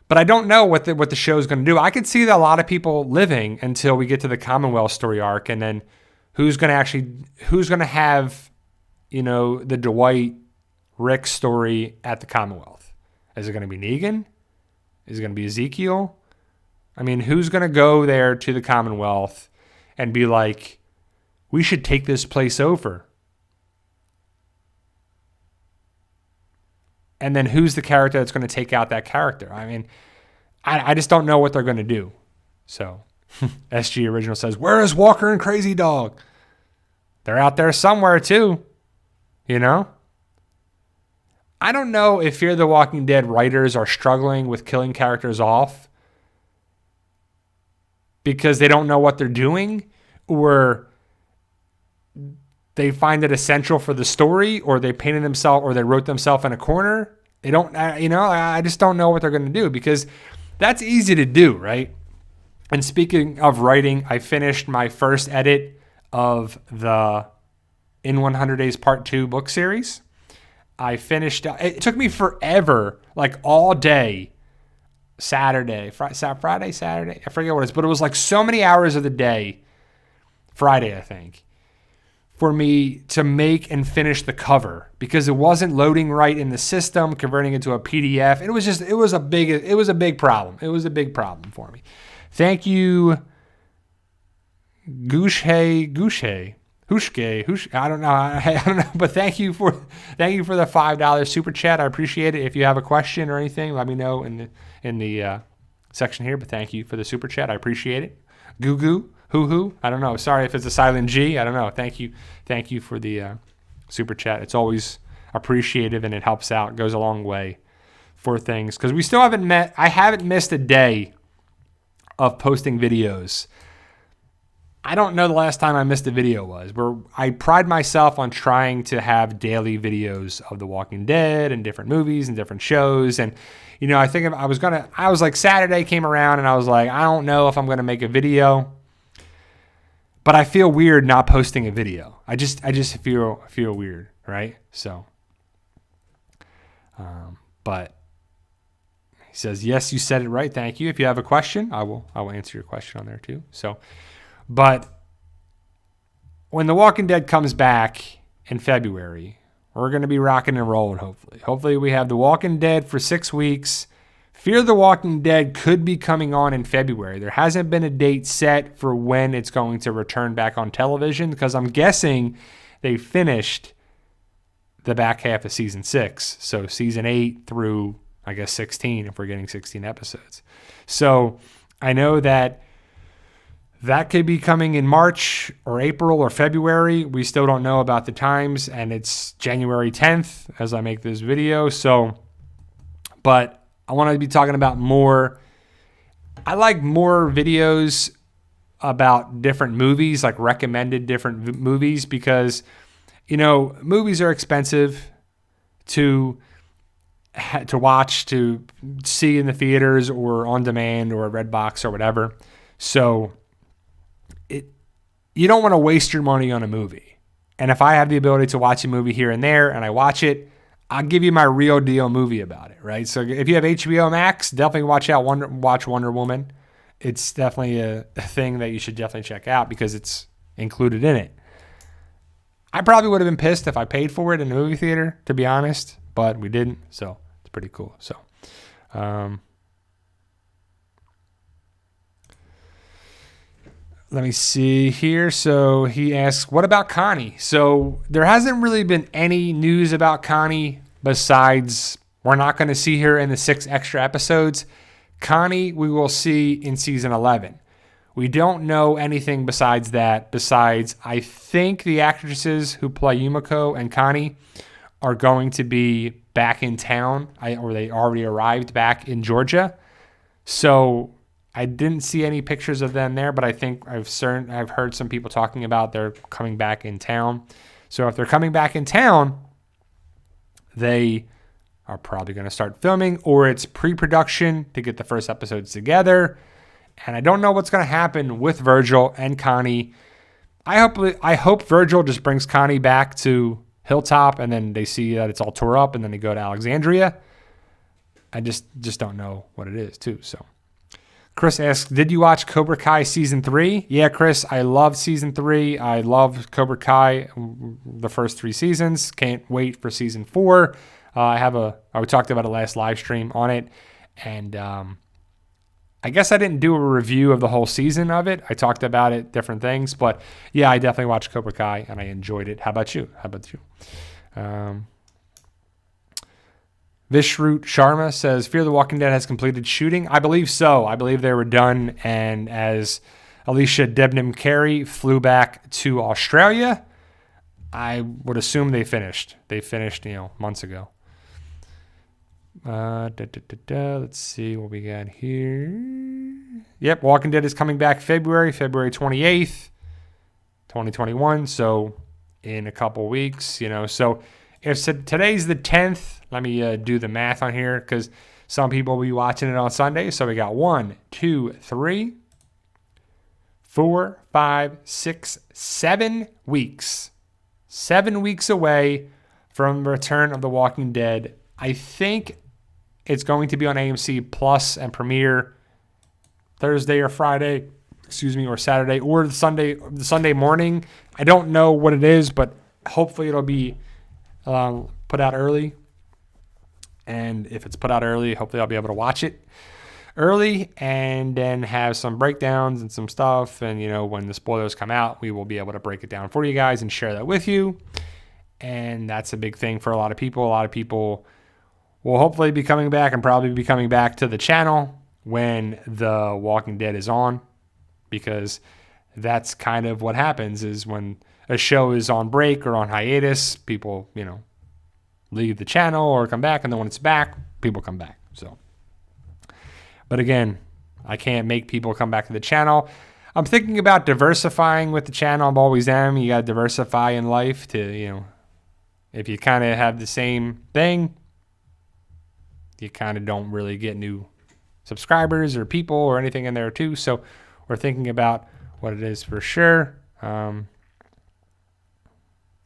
but I don't know what the show is going to do. I could see that a lot of people living until we get to the Commonwealth story arc, and then who's going to have, you know, the Dwight Rick story at the Commonwealth. Is it going to be Negan? Is it going to be Ezekiel? I mean, who's going to go there to the Commonwealth and be like, we should take this place over? And then who's the character that's going to take out that character? I mean, I just don't know what they're going to do. So SG Original says, where is Walker and Crazy Dog? They're out there somewhere too, you know? I don't know if Fear the Walking Dead writers are struggling with killing characters off because they don't know what they're doing, or they find it essential for the story, or they painted themselves, or they wrote themselves in a corner. They don't, I just don't know what they're going to do, because that's easy to do, right? And speaking of writing, I finished my first edit of the In 100 Days Part 2 book series. I finished, it took me forever, like all day, Friday, Saturday, I forget what it is, but it was like so many hours of the day, Friday, I think, for me to make and finish the cover, because it wasn't loading right in the system, converting it to a PDF. It was a big problem. It was a big problem for me. Thank you, Hushke. I don't know, but thank you for the $5 super chat. I appreciate it. If you have a question or anything, let me know in the section here. But thank you for the super chat. I appreciate it. Goo hoo. I don't know. Sorry if it's a silent G. I don't know. Thank you for the super chat. It's always appreciative, and it helps out. It goes a long way for things, because we still haven't I haven't missed a day of posting videos. I don't know the last time I missed a video was. Where I pride myself on trying to have daily videos of The Walking Dead and different movies and different shows. And, you know, I think I was like Saturday came around and I was like, I don't know if I'm going to make a video. But I feel weird not posting a video. I just feel weird, right? So, but he says, yes, you said it right. Thank you. If you have a question, I will answer your question on there too. So, but when The Walking Dead comes back in February, we're going to be rocking and rolling, hopefully. Hopefully we have The Walking Dead for 6 weeks. Fear the Walking Dead could be coming on in February. There hasn't been a date set for when it's going to return back on television because I'm guessing they finished the back half of season 6. So season 8 through, I guess, 16 if we're getting 16 episodes. So I know that could be coming in March or April or February. We still don't know about the times, and it's January 10th as I make this video. So, but I want to be talking about more. I like more videos about different movies, like recommended different movies, because, you know, movies are expensive to watch, to see in the theaters or on demand or Redbox or whatever. So you don't want to waste your money on a movie. And if I have the ability to watch a movie here and there and I watch it, I'll give you my real deal movie about it, right? So if you have HBO Max, definitely watch Wonder Woman. It's definitely a thing that you should definitely check out because it's included in it. I probably would have been pissed if I paid for it in the movie theater, to be honest, but we didn't, so it's pretty cool. So, let me see here. So he asks, what about Connie? So there hasn't really been any news about Connie besides we're not going to see her in the 6 extra episodes. Connie, we will see in season 11. We don't know anything besides that. Besides, I think the actresses who play Yumiko and Connie are going to be back in town, or they already arrived back in Georgia. So I didn't see any pictures of them there, but I think I've heard some people talking about they're coming back in town. So if they're coming back in town, they are probably going to start filming, or it's pre-production to get the first episodes together. And I don't know what's going to happen with Virgil and Connie. I hope Virgil just brings Connie back to Hilltop, and then they see that it's all tore up, and then they go to Alexandria. I just don't know what it is too. So Chris asks, did you watch Cobra Kai Season 3? Yeah, Chris, I love Season 3. I love Cobra Kai, the first 3 seasons. Can't wait for Season 4. We talked about it last live stream on it. And I guess I didn't do a review of the whole season of it. I talked about it, different things. But yeah, I definitely watched Cobra Kai, and I enjoyed it. How about you? Vishrut Sharma says, Fear the Walking Dead has completed shooting. I believe so. I believe they were done. And as Alicia Debnam Carey flew back to Australia, I would assume they finished. They finished, months ago. Let's see what we got here. Yep, Walking Dead is coming back February 28th, 2021. So in a couple weeks, So if today's the 10th, let me do the math on here because some people will be watching it on Sunday. So we got 1, 2, 3, 4, 5, 6, 7 weeks. 7 weeks away from the return of The Walking Dead. I think it's going to be on AMC Plus and premiere Thursday or Friday, or Saturday or the Sunday morning. I don't know what it is, but hopefully it'll be put out early. And if it's put out early, hopefully I'll be able to watch it early and then have some breakdowns and some stuff. And, when the spoilers come out, we will be able to break it down for you guys and share that with you. And that's a big thing for a lot of people. A lot of people will hopefully be coming back and probably be coming back to the channel when The Walking Dead is on, because that's kind of what happens is when a show is on break or on hiatus, people, leave the channel or come back, and then when it's back, people come back. So, but again, I can't make people come back to the channel. I'm thinking about diversifying with the channel. I'm always am. You got to diversify in life to, if you kind of have the same thing, you kind of don't really get new subscribers or people or anything in there too. So we're thinking about what it is for sure.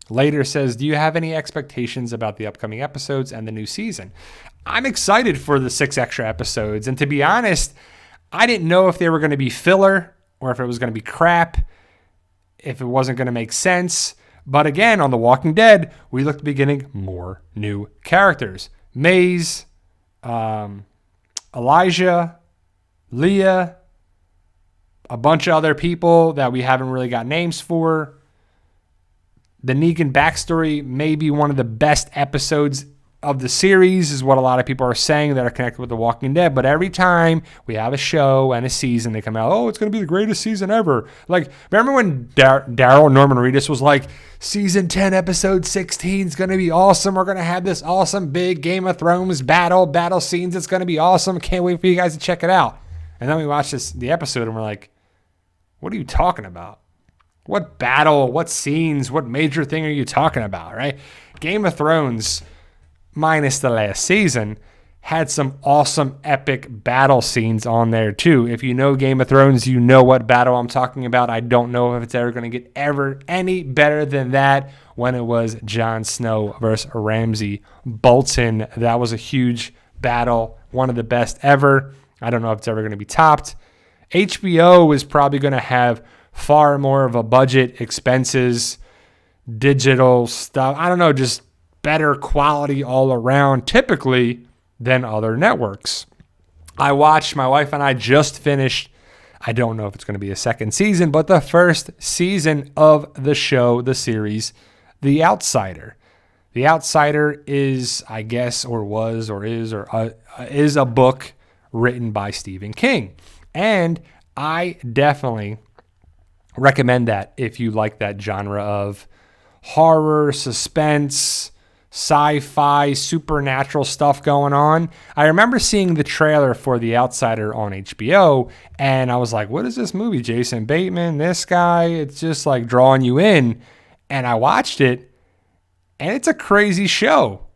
Later says, do you have any expectations about the upcoming episodes and the new season? I'm excited for the 6 extra episodes. And to be honest, I didn't know if they were going to be filler or if it was going to be crap, if it wasn't going to make sense. But again, on The Walking Dead, we look to be getting more new characters. Maze, Elijah, Leah, a bunch of other people that we haven't really got names for. The Negan backstory may be one of the best episodes of the series, is what a lot of people are saying that are connected with The Walking Dead. But every time we have a show and a season, they come out, oh, it's going to be the greatest season ever. Like, remember when Daryl Norman Reedus was like, season 10, episode 16 is going to be awesome. We're going to have this awesome big Game of Thrones battle scenes. It's going to be awesome. Can't wait for you guys to check it out. And then we watch the episode and we're like, what are you talking about? What battle, what scenes, what major thing are you talking about, right? Game of Thrones, minus the last season, had some awesome epic battle scenes on there too. If you know Game of Thrones, you know what battle I'm talking about. I don't know if it's ever going to get any better than that when it was Jon Snow versus Ramsay Bolton. That was a huge battle, one of the best ever. I don't know if it's ever going to be topped. HBO is probably going to have far more of a budget, expenses, digital stuff. I don't know, just better quality all around typically than other networks. My wife and I just finished, I don't know if it's going to be a second season, but the first season of the show, the series, The Outsider. The Outsider is, I guess, or was, or is a book written by Stephen King. And I definitely recommend that if you like that genre of horror, suspense, sci-fi, supernatural stuff going on. I remember seeing the trailer for The Outsider on HBO, and I was like, what is this movie? Jason Bateman, this guy, it's just like drawing you in. And I watched it, and it's a crazy show.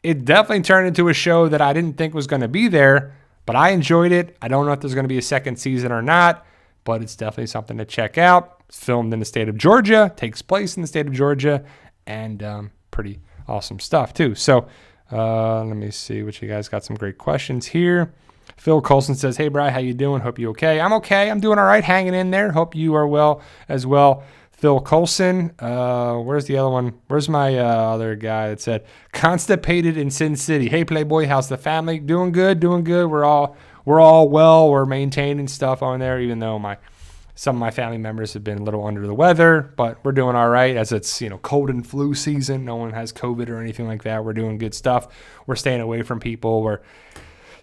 It definitely turned into a show that I didn't think was going to be there, but I enjoyed it. I don't know if there's going to be a second season or not, but it's definitely something to check out. It's filmed in the state of Georgia, takes place in the state of Georgia, and pretty awesome stuff too. So let me see what you guys got. Some great questions here. Phil Colson says, hey, Bri, how you doing? Hope you okay. I'm okay. I'm doing all right, hanging in there. Hope you are well as well. Phil Colson. Where's the other one? Where's my other guy that said, constipated in Sin City. Hey, Playboy, how's the family? Doing good, doing good. We're all well. We're maintaining stuff on there, even though some of my family members have been a little under the weather, but we're doing all right as it's, cold and flu season. No one has COVID or anything like that. We're doing good stuff. We're staying away from people. We're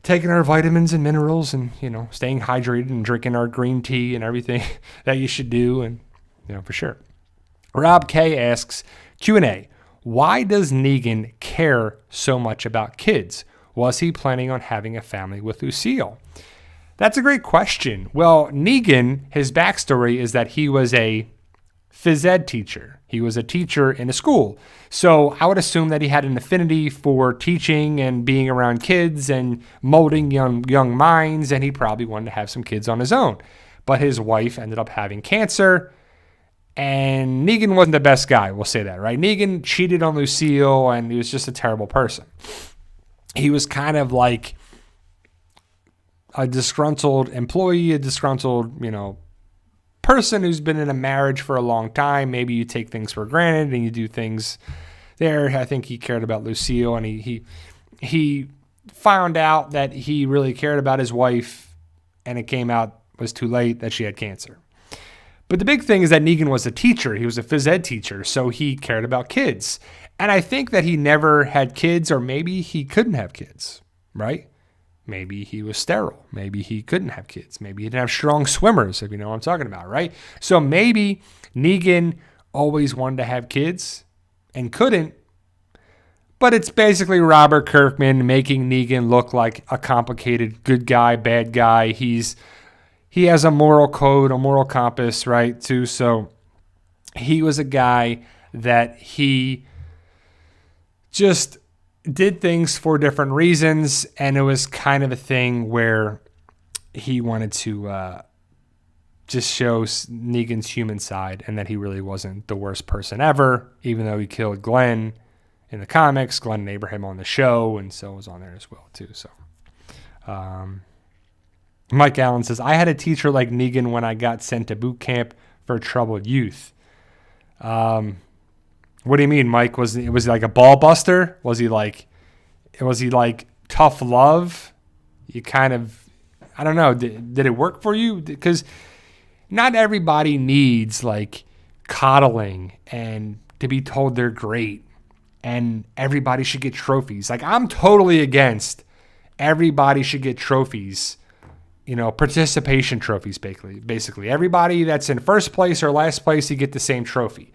taking our vitamins and minerals and, staying hydrated and drinking our green tea and everything that you should do. And, for sure. Rob K asks, Q&A, why does Negan care so much about kids? Was he planning on having a family with Lucille? That's a great question. Well, Negan, his backstory is that he was a phys ed teacher. He was a teacher in a school. So I would assume that he had an affinity for teaching and being around kids and molding young minds, and he probably wanted to have some kids on his own. But his wife ended up having cancer, and Negan wasn't the best guy, we'll say that, right? Negan cheated on Lucille, and he was just a terrible person. He was kind of like a disgruntled employee, a disgruntled, person who's been in a marriage for a long time. Maybe you take things for granted and you do things there. I think he cared about Lucille, and he found out that he really cared about his wife, and it came out was too late that she had cancer. But the big thing is that Negan was a teacher. He was a phys ed teacher, so he cared about kids. And I think that he never had kids, or maybe he couldn't have kids, right? Maybe he was sterile. Maybe he couldn't have kids. Maybe he didn't have strong swimmers, if you know what I'm talking about, right? So maybe Negan always wanted to have kids and couldn't. But it's basically Robert Kirkman making Negan look like a complicated good guy, bad guy. He's he has a moral code, a moral compass, right, too. So he was a guy that he just did things for different reasons, and it was kind of a thing where he wanted to just show Negan's human side and that he really wasn't the worst person ever, even though he killed Glenn in the comics, Glenn and Abraham on the show, and so was on there as well, too. So Mike Allen says, I had a teacher like Negan when I got sent to boot camp for troubled youth. What do you mean, Mike? Was he like a ball buster? Was he like tough love? You kind of, I don't know. Did it work for you? Because not everybody needs like coddling and to be told they're great and everybody should get trophies. Like, I'm totally against everybody should get trophies. Participation trophies, basically. Everybody that's in first place or last place, you get the same trophy.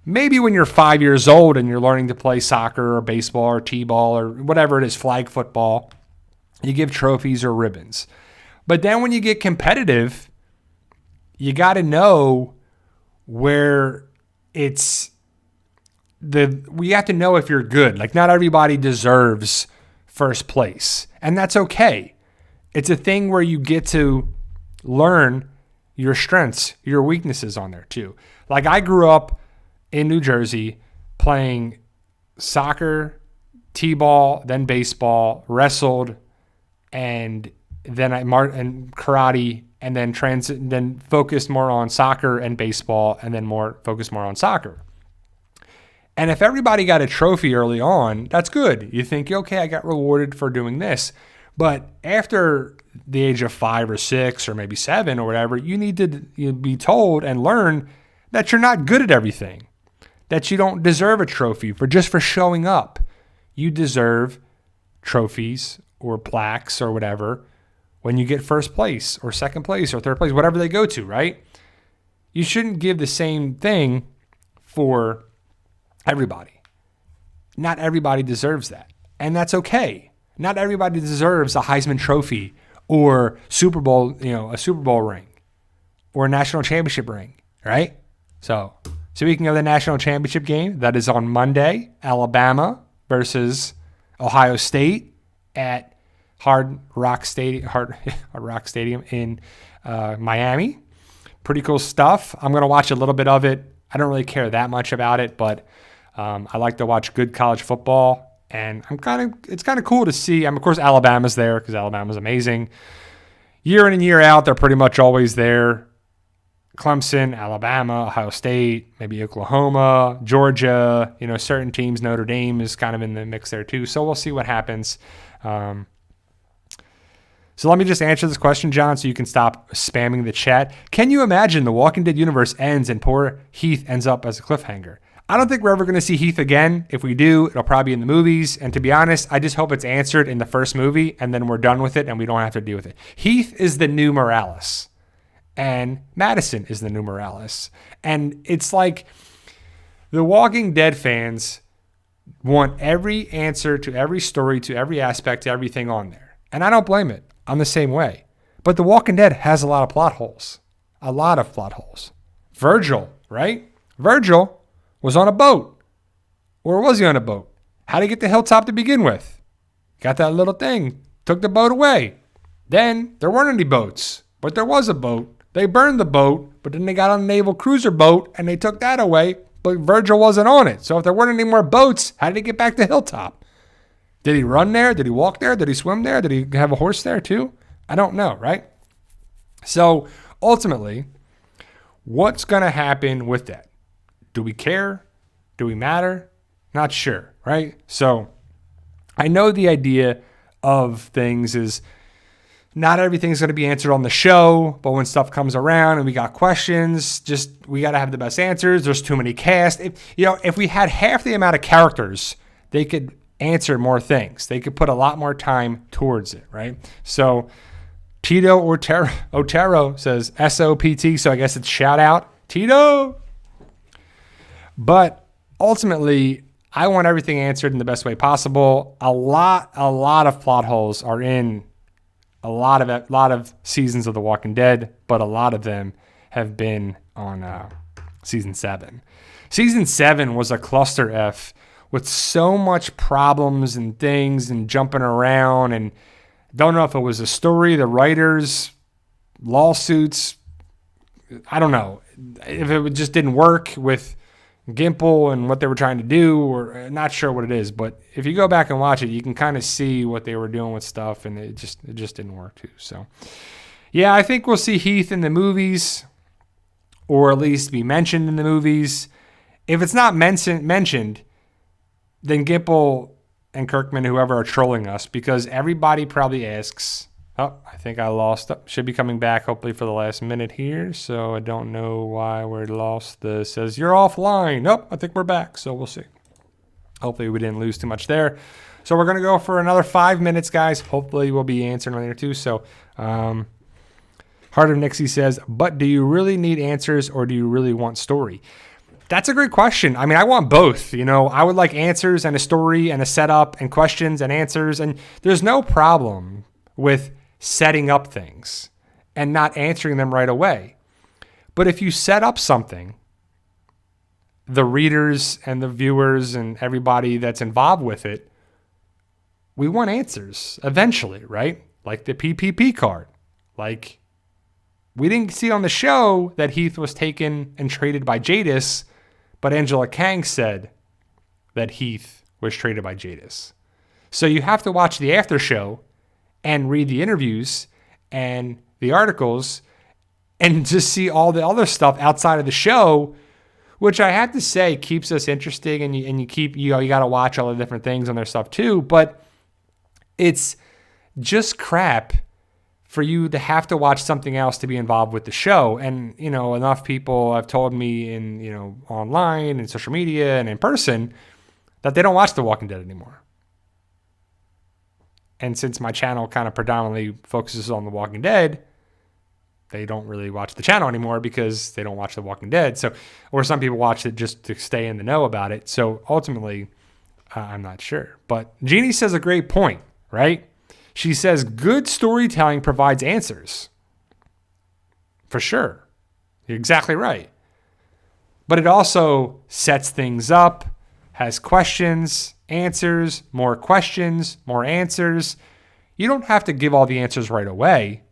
Maybe when you're 5 years old and you're learning to play soccer or baseball or t-ball or whatever it is, flag football, you give trophies or ribbons. But then when you get competitive, you got to know where we have to know if you're good. Like, not everybody deserves first place, and that's okay. It's a thing where you get to learn your strengths, your weaknesses on there too. Like, I grew up in New Jersey playing soccer, t-ball, then baseball, wrestled, and then and karate, and then focused more on soccer and baseball, and then focused more on soccer. And if everybody got a trophy early on, that's good. You think, okay, I got rewarded for doing this. But after the age of 5 or 6 or maybe 7 or whatever, you need to be told and learn that you're not good at everything, that you don't deserve a trophy for showing up. You deserve trophies or plaques or whatever when you get first place or second place or third place, whatever they go to, right? You shouldn't give the same thing for everybody. Not everybody deserves that, and that's okay. Not everybody deserves a Heisman Trophy or Super Bowl, a Super Bowl ring or a national championship ring, right? So, speaking of the national championship game, that is on Monday, Alabama versus Ohio State at Hard Rock Stadium in Miami. Pretty cool stuff. I'm going to watch a little bit of it. I don't really care that much about it, but I like to watch good college football. And it's kind of cool to see. Of course, Alabama's there because Alabama's amazing. Year in and year out, they're pretty much always there. Clemson, Alabama, Ohio State, maybe Oklahoma, Georgia, certain teams. Notre Dame is kind of in the mix there too. So we'll see what happens. So let me just answer this question, John, so you can stop spamming the chat. Can you imagine the Walking Dead universe ends and poor Heath ends up as a cliffhanger? I don't think we're ever going to see Heath again. If we do, it'll probably be in the movies. And to be honest, I just hope it's answered in the first movie and then we're done with it and we don't have to deal with it. Heath is the new Morales and Madison is the new Morales. And it's like the Walking Dead fans want every answer to every story, to every aspect, to everything on there. And I don't blame it. I'm the same way. But The Walking Dead has a lot of plot holes. A lot of plot holes. Virgil, right? Virgil was on a boat. Or was he on a boat? How did he get to Hilltop to begin with? Got that little thing. Took the boat away. Then there weren't any boats. But there was a boat. They burned the boat. But then they got on a naval cruiser boat and they took that away. But Virgil wasn't on it. So if there weren't any more boats, how did he get back to Hilltop? Did he run there? Did he walk there? Did he swim there? Did he have a horse there too? I don't know, right? So ultimately, what's going to happen with that? Do we care? Do we matter? Not sure, right? So I know the idea of things is not everything's going to be answered on the show, but when stuff comes around and we got questions, we got to have the best answers. There's too many cast. If we had half the amount of characters, they could answer more things. They could put a lot more time towards it, right? So Tito Otero says SOPT, so I guess it's shout out Tito. But ultimately, I want everything answered in the best way possible. A lot of plot holes are in a lot of seasons of The Walking Dead, but a lot of them have been on season 7. Season 7 was a cluster F with so much problems and things and jumping around, and don't know if it was the story, the writers, lawsuits. I don't know if it just didn't work with Gimple and what they were trying to do, or not sure what it is. But if you go back and watch it, you can kind of see what they were doing with stuff, and it just didn't work too. So, yeah, I think we'll see Heath in the movies, or at least be mentioned in the movies. If it's not mentioned, then Gimple and Kirkman, whoever, are trolling us, because everybody probably asks, oh, I think I lost. Should be coming back hopefully for the last minute here, so I don't know why we're lost. This says you're offline. Nope, I think we're back, so we'll see. Hopefully we didn't lose too much there. So we're going to go for another 5 minutes, guys. Hopefully we'll be answering later too. So Heart of Nixie says, but do you really need answers, or do you really want story? That's a great question. I mean, I want both. You know, I would like answers and a story and a setup and questions and answers. And there's no problem with setting up things and not answering them right away. But if you set up something, the readers and the viewers and everybody that's involved with it, we want answers eventually, right? Like the PPP card. Like, we didn't see on the show that Heath was taken and traded by Jadis, but Angela Kang said that Heath was traded by Jadis. So you have to watch the after show and read the interviews and the articles and just see all the other stuff outside of the show, which I have to say keeps us interesting, and you got to watch all the different things on their stuff too. But it's just crap for you to have to watch something else to be involved with the show. And, you know, enough people have told me in, you know, online and social media and in person that they don't watch The Walking Dead anymore. And since my channel kind of predominantly focuses on The Walking Dead, they don't really watch the channel anymore because they don't watch The Walking Dead. So, or some people watch it just to stay in the know about it. So ultimately, I'm not sure. But Jeannie says a great point, right? She says, good storytelling provides answers. For sure. You're exactly right. But it also sets things up, has questions, answers, more answers. You don't have to give all the answers right away.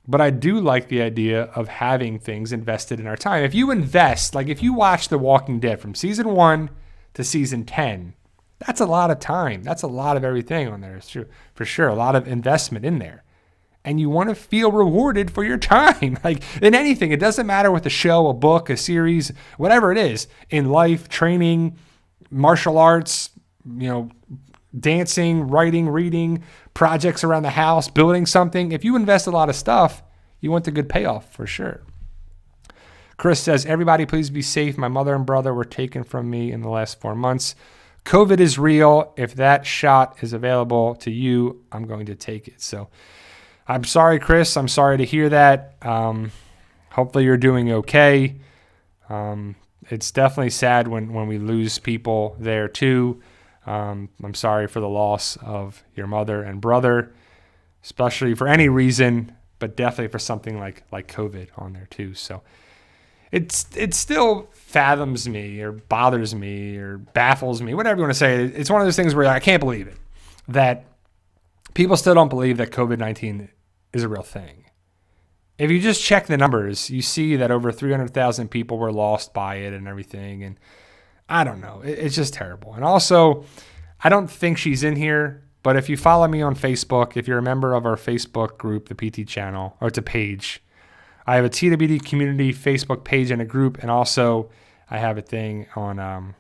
But I do like the idea of having things invested in our time. If you invest, like if you watch The Walking Dead from season 1 to season 10, that's a lot of time. That's a lot of everything on there. It's true, for sure. A lot of investment in there. And you want to feel rewarded for your time. Like in anything, it doesn't matter with a show, a book, a series, whatever it is. In life, training, martial arts, you know, dancing, writing, reading, projects around the house, building something. If you invest a lot of stuff, you want the good payoff for sure. Chris says, everybody please be safe. My mother and brother were taken from me in the last 4 months. COVID is real. If that shot is available to you, I'm going to take it. So I'm sorry, Chris. I'm sorry to hear that. Hopefully you're doing okay. It's definitely sad when we lose people there too. I'm sorry for the loss of your mother and brother, especially for any reason, but definitely for something like COVID on there too. So it still fathoms me or bothers me or baffles me, whatever you want to say. It's one of those things where I can't believe it, that people still don't believe that COVID-19 is a real thing. If you just check the numbers, you see that over 300,000 people were lost by it and everything. And I don't know. It's just terrible. And also, I don't think she's in here, but if you follow me on Facebook, if you're a member of our Facebook group, the PT channel, or it's a page, I have a TWD community Facebook page and a group, and also I have a thing on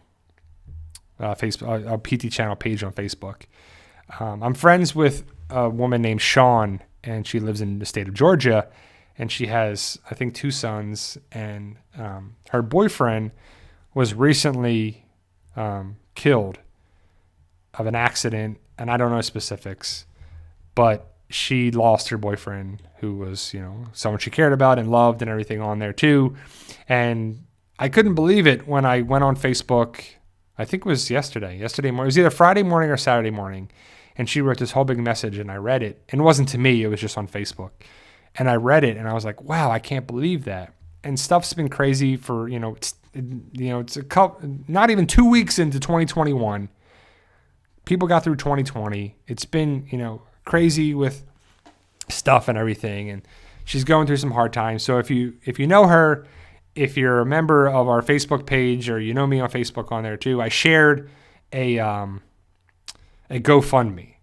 Facebook, a PT channel page on Facebook. I'm friends with a woman named Sean, and she lives in the state of Georgia, and she has, I think, 2 sons, and her boyfriend was recently killed of an accident, and I don't know specifics, but she lost her boyfriend, who was, you know, someone she cared about and loved and everything on there too. And I couldn't believe it when I went on Facebook. I think it was yesterday morning. It was either Friday morning or Saturday morning. And she wrote this whole big message, and I read it. And it wasn't to me. It was just on Facebook. And I read it, and I was like, wow, I can't believe that. And stuff's been crazy for, it's a couple, not even 2 weeks into 2021. People got through 2020. It's been, crazy with stuff and everything. And she's going through some hard times. So if you know her, if you're a member of our Facebook page, or you know me on Facebook on there too, I shared a GoFundMe.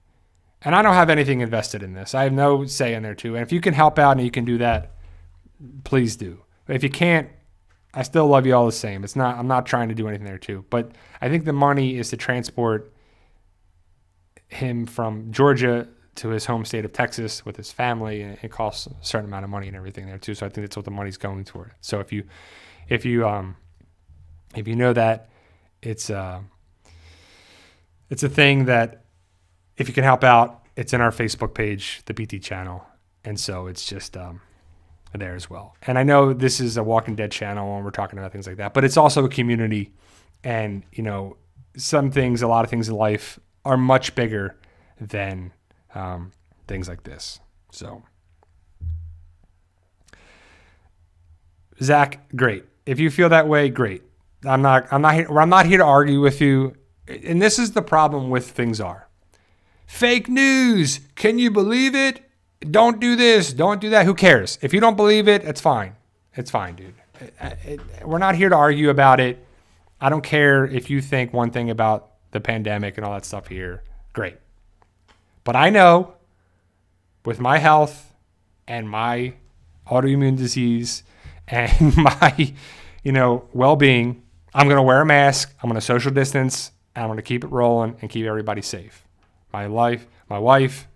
And I don't have anything invested in this. I have no say in there too. And if you can help out and you can do that, please do. But if you can't, I still love you all the same. I'm not trying to do anything there too. But I think the money is to transport him from Georgia to his home state of Texas with his family, and it costs a certain amount of money and everything there too. So I think that's what the money's going toward. So if you know that, it's a thing that if you can help out, it's in our Facebook page, the PT channel, and so it's just there as well. And I know this is a Walking Dead channel and we're talking about things like that, but it's also a community, and a lot of things in life are much bigger than things like this. So, Zach, great. If you feel that way, great. I'm not here to argue with you. And this is the problem with things are. Fake news. Can you believe it? Don't do this. Don't do that. Who cares? If you don't believe it, it's fine. It's fine, dude. We're not here to argue about it. I don't care if you think one thing about the pandemic and all that stuff here. Great. But I know with my health and my autoimmune disease and my, well-being, I'm going to wear a mask. I'm going to social distance. And I'm going to keep it rolling and keep everybody safe. My wife,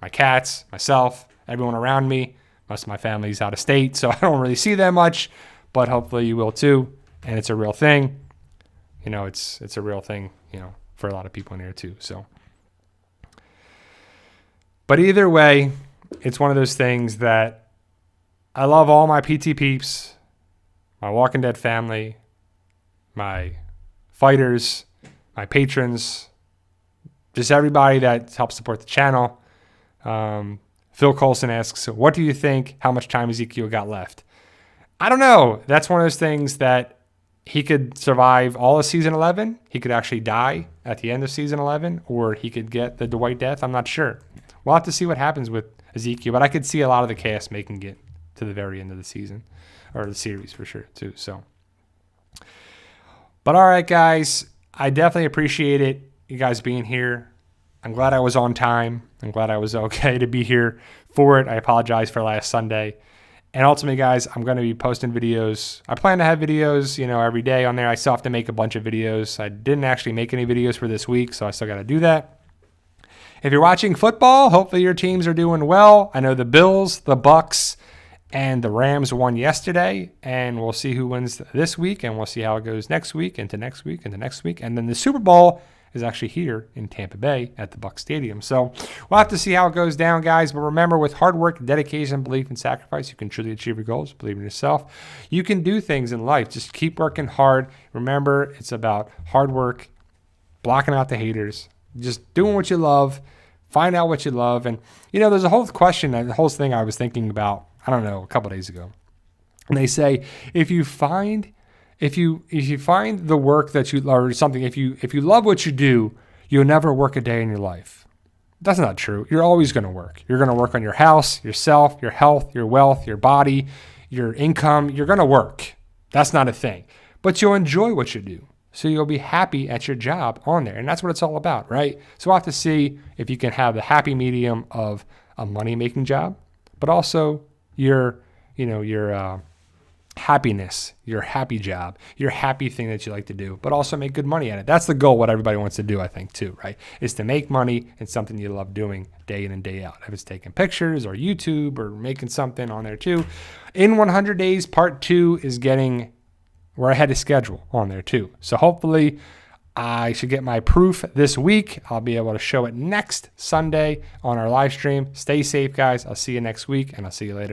my cats, myself, everyone around me. Most of my family's out of state, so I don't really see them much, but hopefully you will too. And it's a real thing. It's a real thing, for a lot of people in here too. So, but either way, it's one of those things that I love all my PT peeps, my Walking Dead family, my fighters, my patrons, just everybody that helps support the channel. Phil Colson asks, what do you think? How much time Ezekiel got left? I don't know. That's one of those things that he could survive all of season 11. He could actually die at the end of season 11, or he could get the Dwight death. I'm not sure. We'll have to see what happens with Ezekiel, but I could see a lot of the cast making it to the very end of the season, or the series for sure too. So, but all right, guys, I definitely appreciate it. You guys being here. I'm glad I was on time. I'm glad I was okay to be here for it. I apologize for last Sunday. And ultimately, guys, I'm going to be posting videos. I plan to have videos, every day on there. I still have to make a bunch of videos. I didn't actually make any videos for this week, so I still got to do that. If you're watching football, hopefully your teams are doing well. I know the Bills, the Bucks, and the Rams won yesterday, and we'll see who wins this week, and we'll see how it goes next week, into next week, into next week. And then the Super Bowl is actually here in Tampa Bay at the Bucs Stadium. So we'll have to see how it goes down, guys. But remember, with hard work, dedication, belief, and sacrifice, you can truly achieve your goals. Believe in yourself. You can do things in life. Just keep working hard. Remember, it's about hard work, blocking out the haters, just doing what you love, find out what you love. And, there's a whole question, the whole thing I was thinking about, I don't know, a couple days ago. And they say, if you find the work that you love, or something, if you love what you do, you'll never work a day in your life. That's not true. You're always going to work. You're going to work on your house, yourself, your health, your wealth, your body, your income. You're going to work. That's not a thing. But you'll enjoy what you do. So you'll be happy at your job on there. And that's what it's all about, right? So we'll have to see if you can have the happy medium of a money-making job, but also your happiness, your happy job, your happy thing that you like to do, but also make good money at it. That's the goal, what everybody wants to do, I think, too, right? Is to make money in something you love doing day in and day out. If it's taking pictures or YouTube or making something on there too. In 100 Days, Part 2 is getting, we're ahead of schedule on there too. So hopefully I should get my proof this week. I'll be able to show it next Sunday on our live stream. Stay safe, guys. I'll see you next week, and I'll see you later.